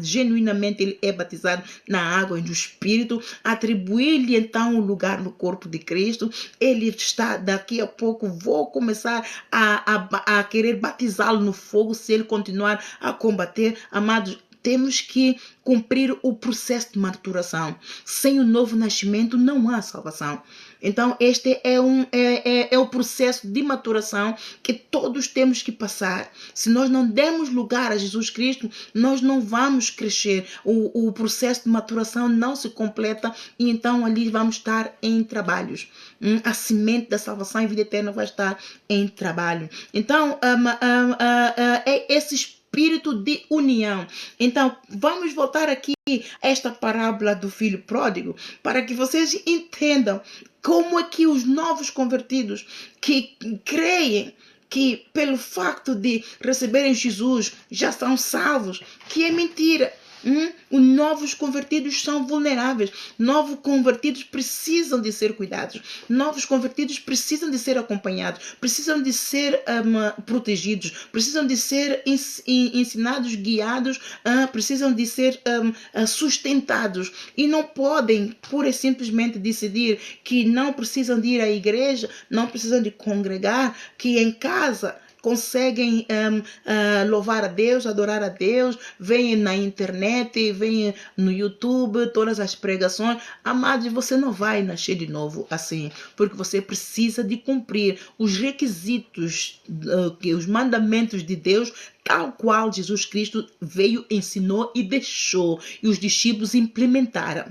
[SPEAKER 1] genuinamente, ele é batizado na água e no Espírito, atribuí-lhe então o lugar no corpo de Cristo. Ele está, daqui a pouco vou começar a querer batizar no fogo se ele continuar a combater. Amados, temos que cumprir o processo de maturação. Sem o novo nascimento não há salvação. Então, este é o processo de maturação que todos temos que passar. Se nós não demos lugar a Jesus Cristo, nós não vamos crescer. O processo de maturação não se completa e então ali vamos estar em trabalhos. A semente da salvação e vida eterna vai estar em trabalho. Então, é esse espírito de união. Então, vamos voltar aqui a esta parábola do filho pródigo para que vocês entendam como é que os novos convertidos que creem que pelo facto de receberem Jesus já são salvos, que é mentira. Os novos convertidos são vulneráveis. Novos convertidos precisam de ser cuidados. Novos convertidos precisam de ser acompanhados. Precisam de ser protegidos. Precisam de ser ensinados, guiados. Precisam de ser sustentados. E não podem, pura e simplesmente, decidir que não precisam de ir à igreja, não precisam de congregar, que em casa conseguem louvar a Deus, adorar a Deus, vêm na internet, vêm no YouTube, todas as pregações. Amados, você não vai nascer de novo assim, porque você precisa de cumprir os requisitos, os mandamentos de Deus, tal qual Jesus Cristo veio, ensinou e deixou, e os discípulos implementaram.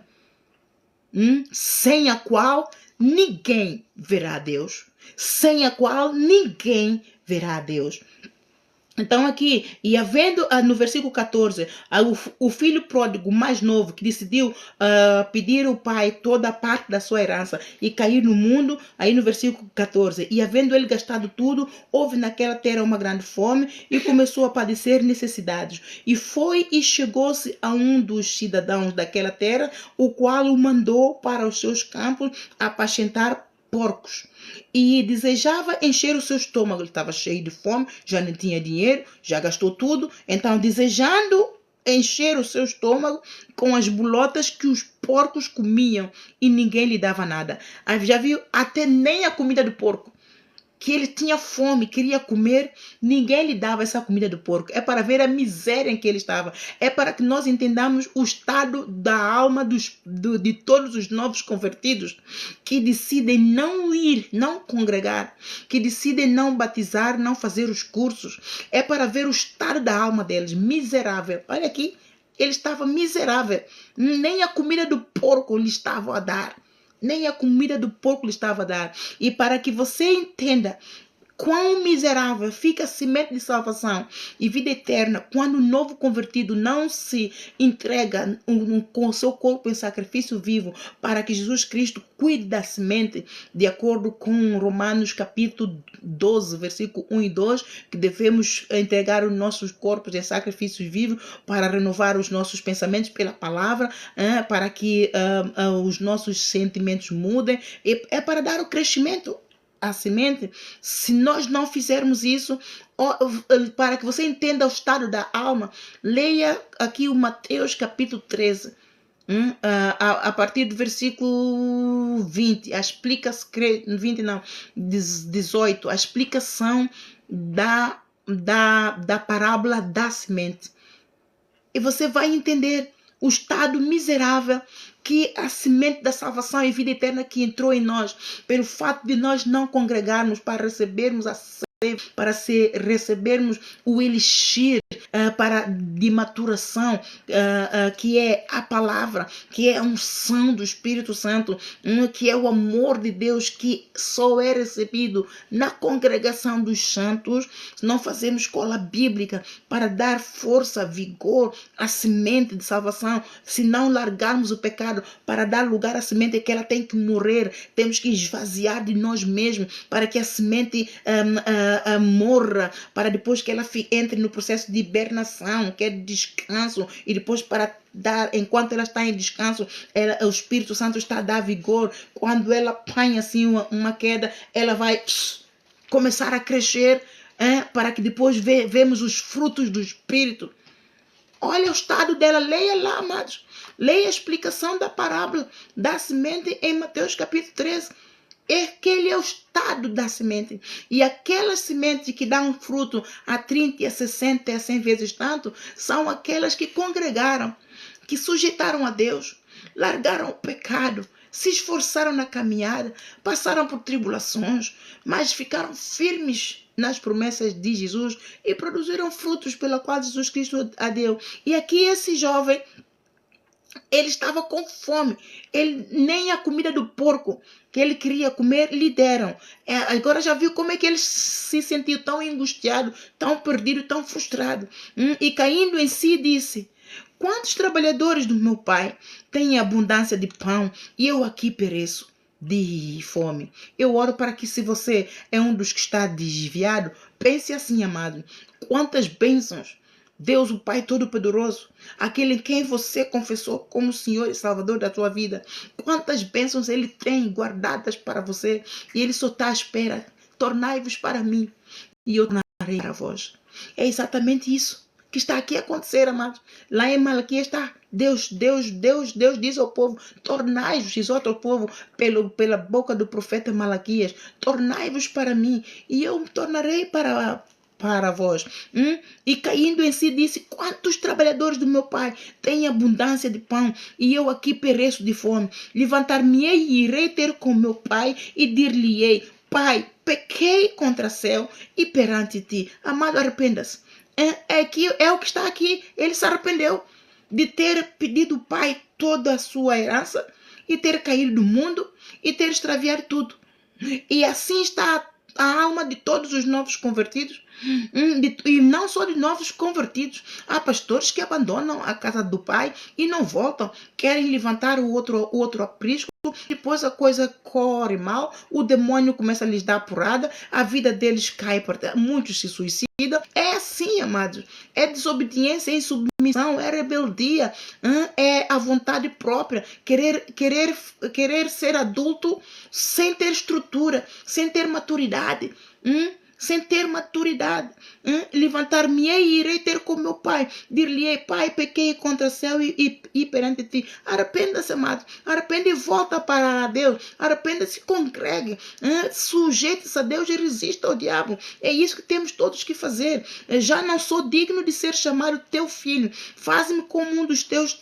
[SPEAKER 1] Sem a qual ninguém verá a Deus. Sem a qual ninguém verá a Deus. Então aqui, e havendo no versículo 14, o filho pródigo mais novo que decidiu pedir ao pai toda a parte da sua herança e cair no mundo, aí no versículo 14, e havendo ele gastado tudo, houve naquela terra uma grande fome e começou a padecer necessidades. E foi e chegou-se a um dos cidadãos daquela terra, o qual o mandou para os seus campos apacentar porcos. E desejava encher o seu estômago. Ele estava cheio de fome, já não tinha dinheiro, já gastou tudo. Então, desejando encher o seu estômago com as bolotas que os porcos comiam e ninguém lhe dava nada. Já viu? Até nem a comida do porco. Que ele tinha fome, queria comer, ninguém lhe dava essa comida do porco. É para ver a miséria em que ele estava. É para que nós entendamos o estado da alma de todos os novos convertidos que decidem não ir, não congregar, que decidem não batizar, não fazer os cursos. É para ver o estado da alma deles, miserável. Olha aqui, ele estava miserável. Nem a comida do porco lhe estava a dar. Nem a comida do porco lhe estava a dar. E para que você entenda quão miserável fica a semente de salvação e vida eterna quando o novo convertido não se entrega com o seu corpo em sacrifício vivo para que Jesus Cristo cuide da semente, de acordo com Romanos capítulo 12, versículo 1 e 2, que devemos entregar os nossos corpos em sacrifício vivo para renovar os nossos pensamentos pela palavra, para que os nossos sentimentos mudem, é para dar o crescimento a semente. Se nós não fizermos isso, para que você entenda o estado da alma, leia aqui o Mateus capítulo 13, a partir do versículo 20, a explicação, 20 não, 18, a explicação da parábola da semente. E você vai entender o estado miserável que a semente da salvação e vida eterna que entrou em nós, pelo fato de nós não congregarmos para recebermos para recebermos o elixir de maturação, que é a palavra, que é a unção do Espírito Santo, que é o amor de Deus que só é recebido na congregação dos santos. Não fazemos escola bíblica para dar força, vigor à semente de salvação. Se não largarmos o pecado para dar lugar à semente, que ela tem que morrer, temos que esvaziar de nós mesmos para que a semente morra, para depois que ela entre no processo de hibernação, que é de descanso, e depois para dar, enquanto ela está em descanso, o Espírito Santo está a dar vigor. Quando ela apanha assim uma queda, ela vai começar a crescer, para que depois vemos os frutos do Espírito. Olha o estado dela, leia lá, amados. Leia a explicação da parábola da semente em Mateus capítulo 13. Aquele é o estado da semente. E aquelas sementes que dão fruto a 30, a 60, a 100 vezes tanto, são aquelas que congregaram, que sujeitaram a Deus, largaram o pecado, se esforçaram na caminhada, passaram por tribulações, mas ficaram firmes nas promessas de Jesus e produziram frutos pela qual Jesus Cristo a deu. E aqui esse jovem, ele estava com fome. Ele nem a comida do porco que ele queria comer lhe deram. Agora já viu como é que ele se sentiu tão angustiado, tão perdido, tão frustrado. E caindo em si disse: quantos trabalhadores do meu pai têm abundância de pão e eu aqui pereço de fome? Eu oro para que, se você é um dos que está desviado, pense assim, amado: quantas bênçãos Deus, o Pai Todo-Poderoso, aquele em quem você confessou como Senhor e Salvador da tua vida, quantas bênçãos Ele tem guardadas para você, e Ele só está à espera: tornai-vos para mim e eu tornarei para vós. É exatamente isso que está aqui a acontecer, amados. Lá em Malaquias está: Deus diz ao povo: tornai-vos, exorta o povo pela boca do profeta Malaquias: tornai-vos para mim e eu me tornarei para vós. E caindo em si disse: quantos trabalhadores do meu pai têm abundância de pão e eu aqui pereço de fome? Levantar-me-ei e irei ter com meu pai e dir-lhe-ei: Pai, pequei contra o céu e perante ti. Amado, arrependa-se. É o que está aqui. Ele se arrependeu de ter pedido ao pai toda a sua herança e ter caído do mundo e ter extraviado tudo. E assim está a alma de todos os novos convertidos. E não só de novos convertidos. Há pastores que abandonam a casa do pai e não voltam. Querem levantar o outro aprisco. Depois a coisa corre mal. O demônio começa a lhes dar porrada. A vida deles cai. Muitos se suicidam. É assim, amados. É desobediência, é insubmissão, é rebeldia. É a vontade própria. Querer ser adulto sem ter estrutura, sem ter maturidade. Sem ter maturidade. Levantar-me-ei e irei ter com meu pai. Dir-lhe-ei: Pai, pequei contra o céu e perante ti. Arrependa-se, amado. Arrependa e volta para Deus. Arrependa-se e congregue. Sujeite-se a Deus e resista ao diabo. É isso que temos todos que fazer. Já não sou digno de ser chamado teu filho. Faz-me como um dos teus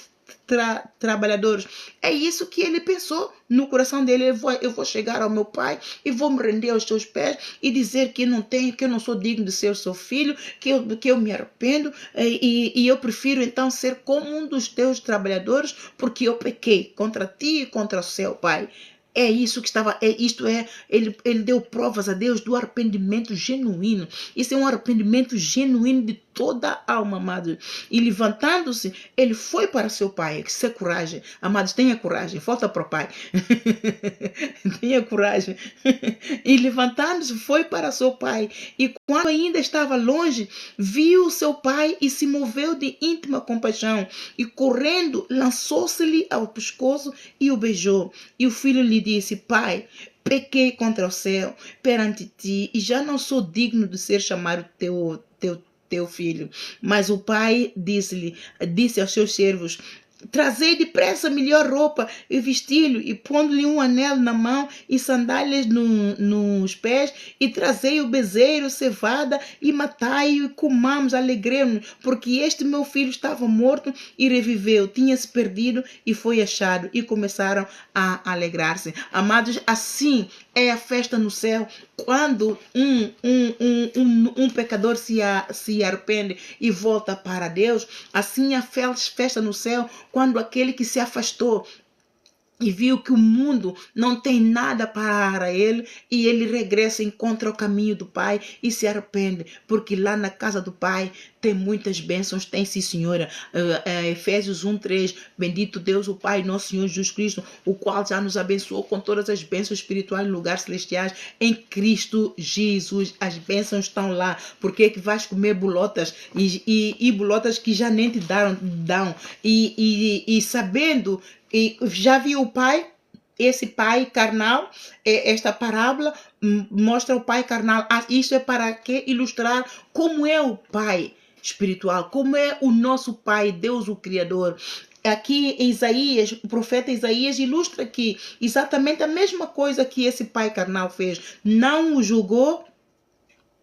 [SPEAKER 1] trabalhadores. É isso que ele pensou no coração dele. Eu vou chegar ao meu pai e vou me render aos teus pés e dizer que eu não sou digno de ser seu filho, que eu me arrependo e eu prefiro então ser como um dos teus trabalhadores, porque eu pequei contra ti e contra o céu, pai. É isso que estava, ele deu provas a Deus do arrependimento genuíno. Isso é um arrependimento genuíno de toda a alma, amado. E levantando-se, ele foi para seu pai. Isso é coragem. Amados, tenha coragem. Volta para o pai. Tenha coragem. E levantando-se, foi para seu pai. E quando ainda estava longe, viu seu pai e se moveu de íntima compaixão. E correndo, lançou-se-lhe ao pescoço e o beijou. E o filho lhe disse: Pai, pequei contra o céu perante ti e já não sou digno de ser chamado teu filho. Mas o pai disse aos seus servos: trazei depressa a melhor roupa e vesti-lo, e pondo-lhe um anel na mão e sandálias nos pés, e trazei o bezerro, cevada, e matai-o, e comamos, alegremos, porque este meu filho estava morto e reviveu, tinha-se perdido e foi achado. E começaram a alegrar-se. Amados, assim é a festa no céu, quando um pecador se arrepende e volta para Deus. Assim é a festa no céu, quando aquele que se afastou e viu que o mundo não tem nada para ele, e ele regressa, encontra o caminho do Pai e se arrepende, porque lá na casa do Pai tem muitas bênçãos, tem, sim, senhora. Efésios 1:3, bendito Deus, o Pai, nosso Senhor Jesus Cristo, o qual já nos abençoou com todas as bênçãos espirituais em lugares celestiais em Cristo Jesus. As bênçãos estão lá. Porque é que vais comer bolotas e bolotas que já nem te dão? E sabendo, e já viu o pai, esse pai carnal, esta parábola mostra o pai carnal. Isso é para que ilustrar como é o pai espiritual, como é o nosso pai, Deus o Criador. Aqui em Isaías, o profeta Isaías ilustra aqui exatamente a mesma coisa que esse pai carnal fez. Não o julgou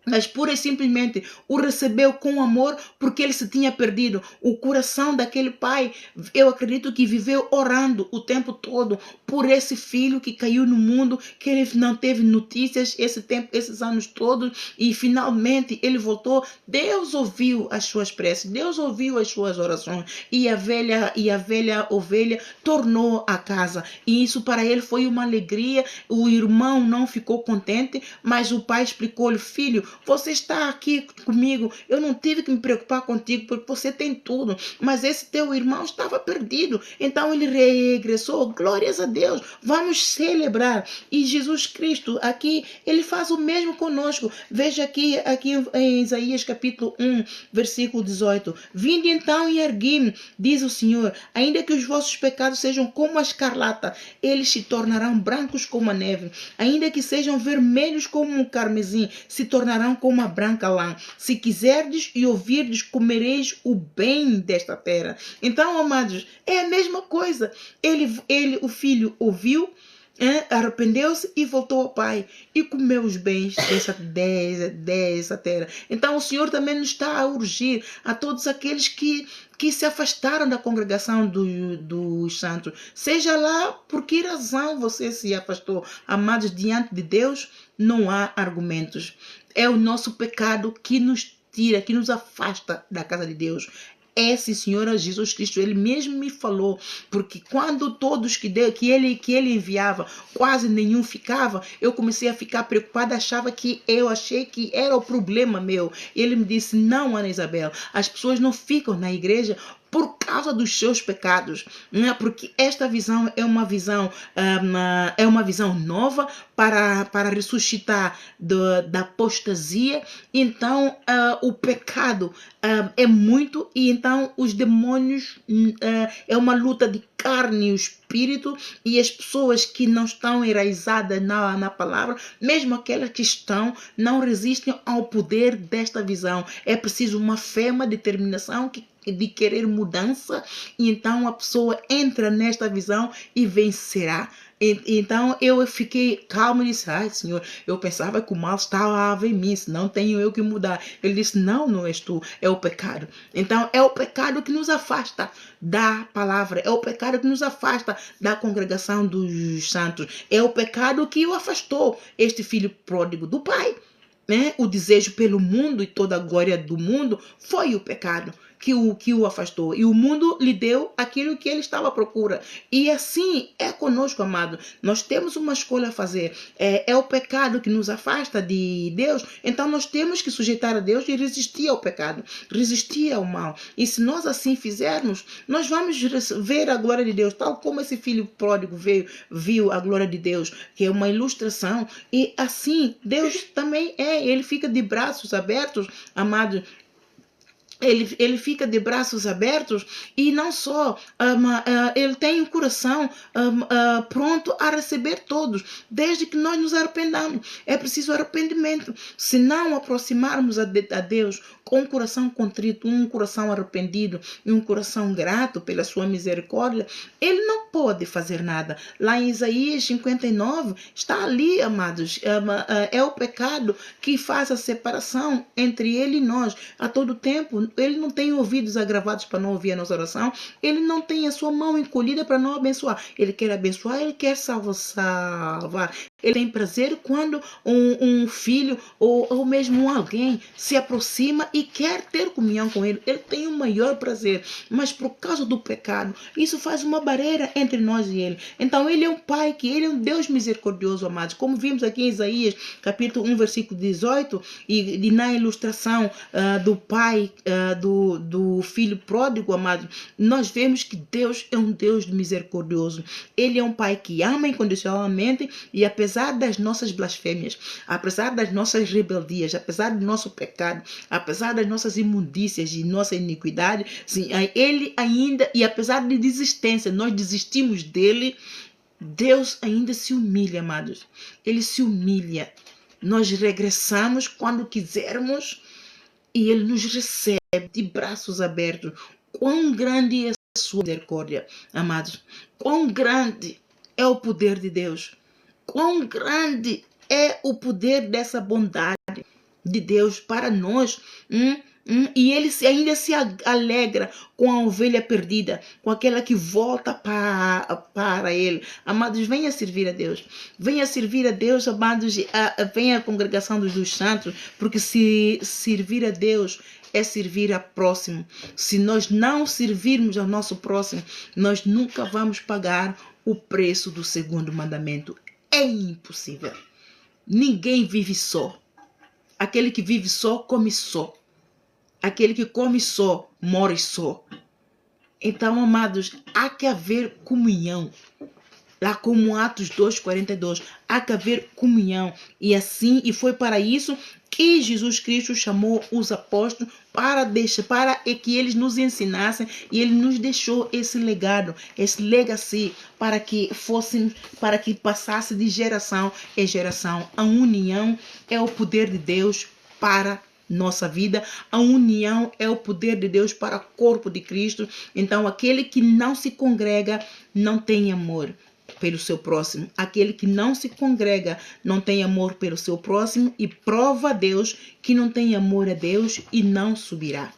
[SPEAKER 1] mas pura e simplesmente o recebeu com amor porque ele se tinha perdido. O coração daquele pai, eu acredito que viveu orando o tempo todo por esse filho que caiu no mundo, que ele não teve notícias esse tempo, esses anos todos, e finalmente ele voltou. Deus ouviu as suas preces, Deus ouviu as suas orações, e a velha ovelha tornou a casa, e isso para ele foi uma alegria. O irmão não ficou contente, mas o pai explicou-lhe: filho, você está aqui comigo, eu não tive que me preocupar contigo porque você tem tudo, mas esse teu irmão estava perdido, então ele regressou. Glórias a Deus, vamos celebrar. E Jesus Cristo aqui, ele faz o mesmo conosco. Veja aqui em Isaías capítulo 1, versículo 18: vinde então e ergui-me, diz o Senhor, ainda que os vossos pecados sejam como a escarlata, eles se tornarão brancos como a neve, ainda que sejam vermelhos como o carmesim, se tornarão como a branca lã. Se quiserdes e ouvirdes, comereis o bem desta terra. Então, amados, é a mesma coisa. O filho ouviu, arrependeu-se e voltou ao pai e comeu os bens dessa terra. Então o Senhor também nos está a urgir a todos aqueles que se afastaram da congregação dos santos, seja lá por que razão você se afastou. Amados, diante de Deus não há argumentos. É o nosso pecado que nos tira, que nos afasta da casa de Deus. Esse Senhor Jesus Cristo, ele mesmo me falou, porque quando todos que ele enviava, quase nenhum ficava, eu comecei a ficar preocupada, achei que era o problema meu. Ele me disse: não, Ana Isabel, as pessoas não ficam na igreja por causa dos seus pecados, né? Porque esta visão é uma visão nova para ressuscitar da apostasia. Então o pecado é muito, e então os demônios é uma luta de carne e o espírito, e as pessoas que não estão enraizadas na palavra, mesmo aquelas que estão, não resistem ao poder desta visão. É preciso uma fé, uma determinação de querer mudança, e então a pessoa entra nesta visão e vencerá. Então eu fiquei calma e disse: ai, Senhor, eu pensava que o mal estava em mim, não tenho eu que mudar. Ele disse: não, não és tu, é o pecado. Então é o pecado que nos afasta da palavra, é o pecado que nos afasta da congregação dos santos, é o pecado que o afastou, este filho pródigo, do pai. O desejo pelo mundo e toda a glória do mundo foi o pecado que o afastou, e o mundo lhe deu aquilo que ele estava à procura. E assim é conosco, amado. Nós temos uma escolha a fazer. É o pecado que nos afasta de Deus, então nós temos que sujeitar a Deus e resistir ao pecado, resistir ao mal. E se nós assim fizermos, nós vamos ver a glória de Deus, tal como esse filho pródigo viu a glória de Deus, que é uma ilustração. E assim Deus também ele fica de braços abertos, amado. Ele fica de braços abertos, e não só, ele tem o coração pronto a receber todos, desde que nós nos arrependamos. É preciso arrependimento. Se não aproximarmos a Deus com um coração contrito, um coração arrependido e um coração grato pela sua misericórdia, ele não pode fazer nada. Lá em Isaías 59, está ali, amados, é o pecado que faz a separação entre ele e nós a todo tempo. Ele não tem ouvidos agravados para não ouvir a nossa oração, ele não tem a sua mão encolhida para não abençoar. Ele quer abençoar, ele quer salvar. Ele tem prazer quando um filho ou mesmo alguém se aproxima e quer ter comunhão com ele. Ele tem o maior prazer, mas por causa do pecado, isso faz uma barreira entre nós e ele. Então ele é um pai, ele é um Deus misericordioso, amados. Como vimos aqui em Isaías capítulo 1, versículo 18, e na ilustração do pai, do filho pródigo, amado, nós vemos que Deus é um Deus misericordioso. Ele é um pai que ama incondicionalmente, e apesar das nossas blasfêmias, apesar das nossas rebeldias, apesar do nosso pecado, apesar das nossas imundícias e nossa iniquidade, sim, ele ainda, e apesar de desistência, nós desistimos dele, Deus ainda se humilha, amados. Ele se humilha. Nós regressamos quando quisermos, e ele nos recebe de braços abertos. Quão grande é a sua misericórdia, amados. Quão grande é o poder de Deus. Quão grande é o poder dessa bondade. de Deus para nós. E ele ainda se alegra com a ovelha perdida, com aquela que volta para ele. Amados, venha servir a Deus. Venha servir a Deus, amados. Venha à congregação dos santos, porque se servir a Deus é servir a próximo. Se nós não servirmos ao nosso próximo, nós nunca vamos pagar o preço do segundo mandamento. É impossível. Ninguém vive só. Aquele que vive só, come só. Aquele que come só, morre só. Então, amados, há que haver comunhão. Lá como Atos 2:42, há que haver comunhão. E foi para isso que Jesus Cristo chamou os apóstolos para que eles nos ensinassem, e ele nos deixou esse legado, esse legacy, para que passasse de geração em geração. A união é o poder de Deus para nossa vida. A união é o poder de Deus para o corpo de Cristo. Então, aquele que não se congrega não tem amor pelo seu próximo. Aquele que não se congrega não tem amor pelo seu próximo, e prova a Deus que não tem amor a Deus e não subirá.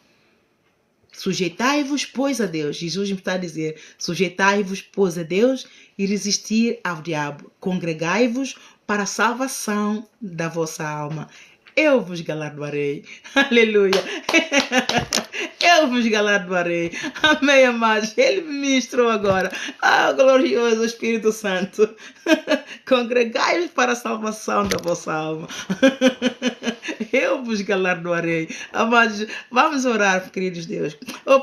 [SPEAKER 1] Sujeitai-vos, pois, a Deus. Jesus está a dizer: sujeitai-vos, pois, a Deus, e resistir ao diabo. Congregai-vos para a salvação da vossa alma. Eu vos galardoarei. Aleluia. Eu vos galardoarei. Amém, amados. Ele me ministrou agora. Glorioso Espírito Santo. Congregai-vos para a salvação da vossa alma. Eu vos galardoarei. Amados, vamos orar, queridos Deus.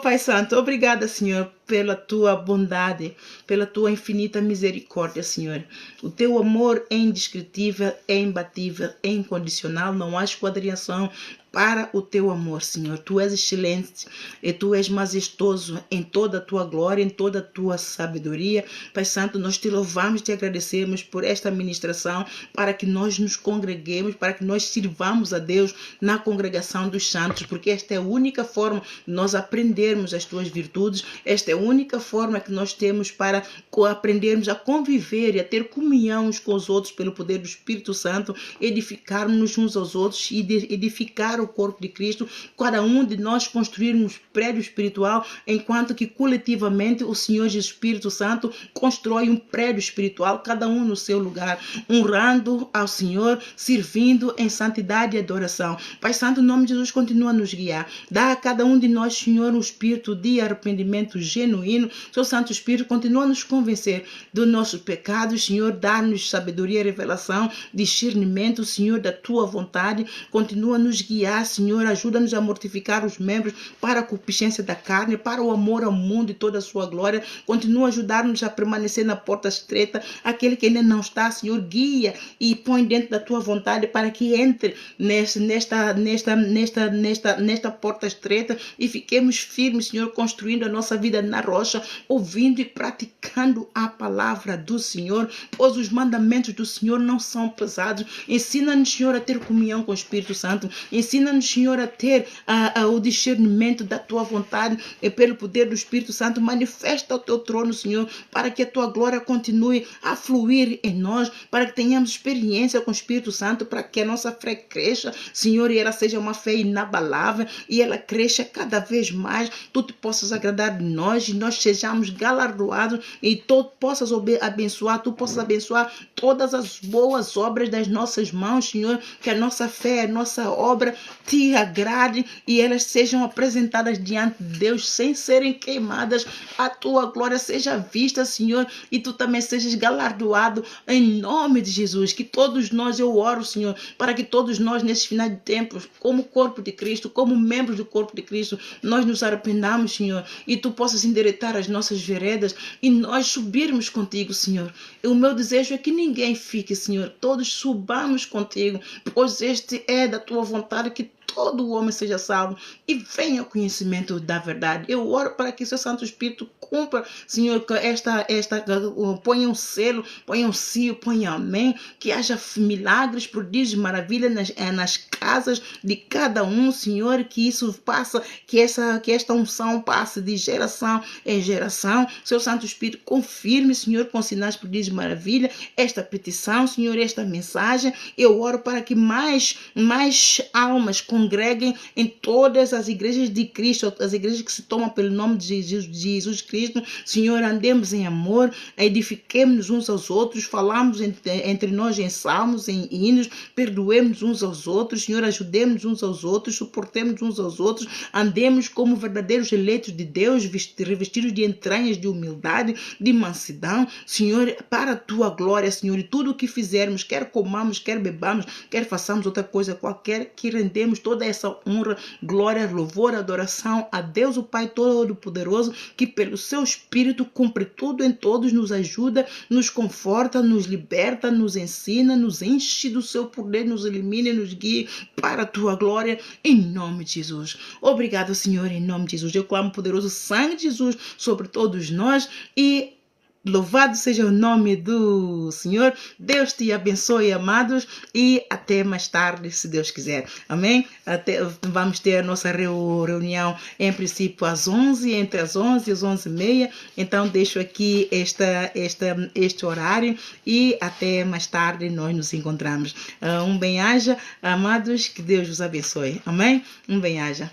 [SPEAKER 1] Pai Santo, obrigada, Senhor, pela tua bondade, pela tua infinita misericórdia, Senhor. O teu amor é indescritível, é imbatível, é incondicional. Não há esquadrinhação para o teu amor, Senhor. Tu és excelente e tu és majestoso em toda a tua glória, em toda a tua sabedoria. Pai Santo, nós te louvamos e te agradecemos por esta ministração, para que nós nos congreguemos, para que nós sirvamos a Deus na congregação dos santos, porque esta é a única forma de nós aprendermos as tuas virtudes. Esta é a única forma que nós temos para aprendermos a conviver e a ter comunhão uns com os outros pelo poder do Espírito Santo, edificarmos uns aos outros e edificar o corpo de Cristo, cada um de nós construirmos prédio espiritual, enquanto que coletivamente o Senhor Jesus Espírito Santo constrói um prédio espiritual, cada um no seu lugar, honrando ao Senhor, servindo em santidade e adoração. Pai Santo, em nome de Jesus, continua a nos guiar. Dá a cada um de nós, Senhor, um espírito de arrependimento genuíno. Seu Santo Espírito continua a nos convencer dos nossos pecados, Senhor, dá-nos sabedoria e revelação, discernimento, Senhor, da tua vontade. Continua a nos guiar, Senhor, ajuda-nos a mortificar os membros para a concupiscência da carne, para o amor ao mundo e toda a sua glória. Continua a ajudar-nos a permanecer na porta estreita. Aquele que ainda não está, Senhor, guia e põe dentro da tua vontade para que entre nesta porta estreita e fiquemos firmes, Senhor, construindo a nossa vida na rocha, ouvindo e praticando a palavra do Senhor, pois os mandamentos do Senhor não são pesados. Ensina-nos, Senhor, a ter comunhão com o Espírito Santo. Ensina-nos, Senhor, a ter o discernimento da tua vontade, e pelo poder do Espírito Santo manifesta o teu trono, Senhor, para que a tua glória continue a fluir em nós, para que tenhamos experiência com o Espírito Santo, para que a nossa fé cresça, Senhor, e ela seja uma fé inabalável, e ela cresça cada vez mais. Tu te possas agradar de nós, e nós sejamos galardoados, e tu possas abençoar todas as boas obras das nossas mãos, Senhor, que a nossa fé, a nossa obra te agrade e elas sejam apresentadas diante de Deus sem serem queimadas. A tua glória seja vista, Senhor, e tu também sejas galardoado em nome de Jesus. Que todos nós, eu oro, Senhor, para que todos nós nesse final de tempos, como corpo de Cristo, como membros do corpo de Cristo, nós nos arrependamos, Senhor, e tu possas endireitar as nossas veredas e nós subirmos contigo, Senhor. E o meu desejo é que ninguém fique, Senhor, todos subamos contigo, pois este é da tua vontade, que todo o homem seja salvo e venha ao conhecimento da verdade. Eu oro para que o seu Santo Espírito cumpra, Senhor, que ponha um selo, ponha um sim, ponha amém, que haja milagres, prodígios, maravilhas nas casas de cada um, Senhor, que isso passa, que esta unção passe de geração em geração. Seu Santo Espírito confirme, Senhor, com sinais, prodígios, maravilha, esta petição, Senhor, esta mensagem. Eu oro para que mais almas congreguem em todas as igrejas de Cristo, as igrejas que se tomam pelo nome de Jesus Cristo. Senhor, andemos em amor, edifiquemos uns aos outros, falamos entre nós em salmos, em hinos, perdoemos uns aos outros, Senhor, ajudemos uns aos outros, suportemos uns aos outros, andemos como verdadeiros eleitos de Deus, revestidos de entranhas de humildade, de mansidão, Senhor, para a tua glória, Senhor, e tudo o que fizermos, quer comamos, quer bebamos, quer façamos outra coisa qualquer, que rendemos toda essa honra, glória, louvor, adoração a Deus, o Pai Todo-Poderoso, que pelo seu Espírito cumpre tudo em todos, nos ajuda, nos conforta, nos liberta, nos ensina, nos enche do seu poder, nos elimina e nos guia para a tua glória, em nome de Jesus. Obrigado, Senhor, em nome de Jesus. Eu clamo o poderoso sangue de Jesus sobre todos nós e louvado seja o nome do Senhor. Deus te abençoe, amados, e até mais tarde, se Deus quiser. Amém? Vamos ter a nossa reunião, em princípio, às 11, entre as 11 e as 11h30. Então, deixo aqui este horário e até mais tarde nós nos encontramos. Um bem-aja, amados, que Deus vos abençoe. Amém? Um bem-aja.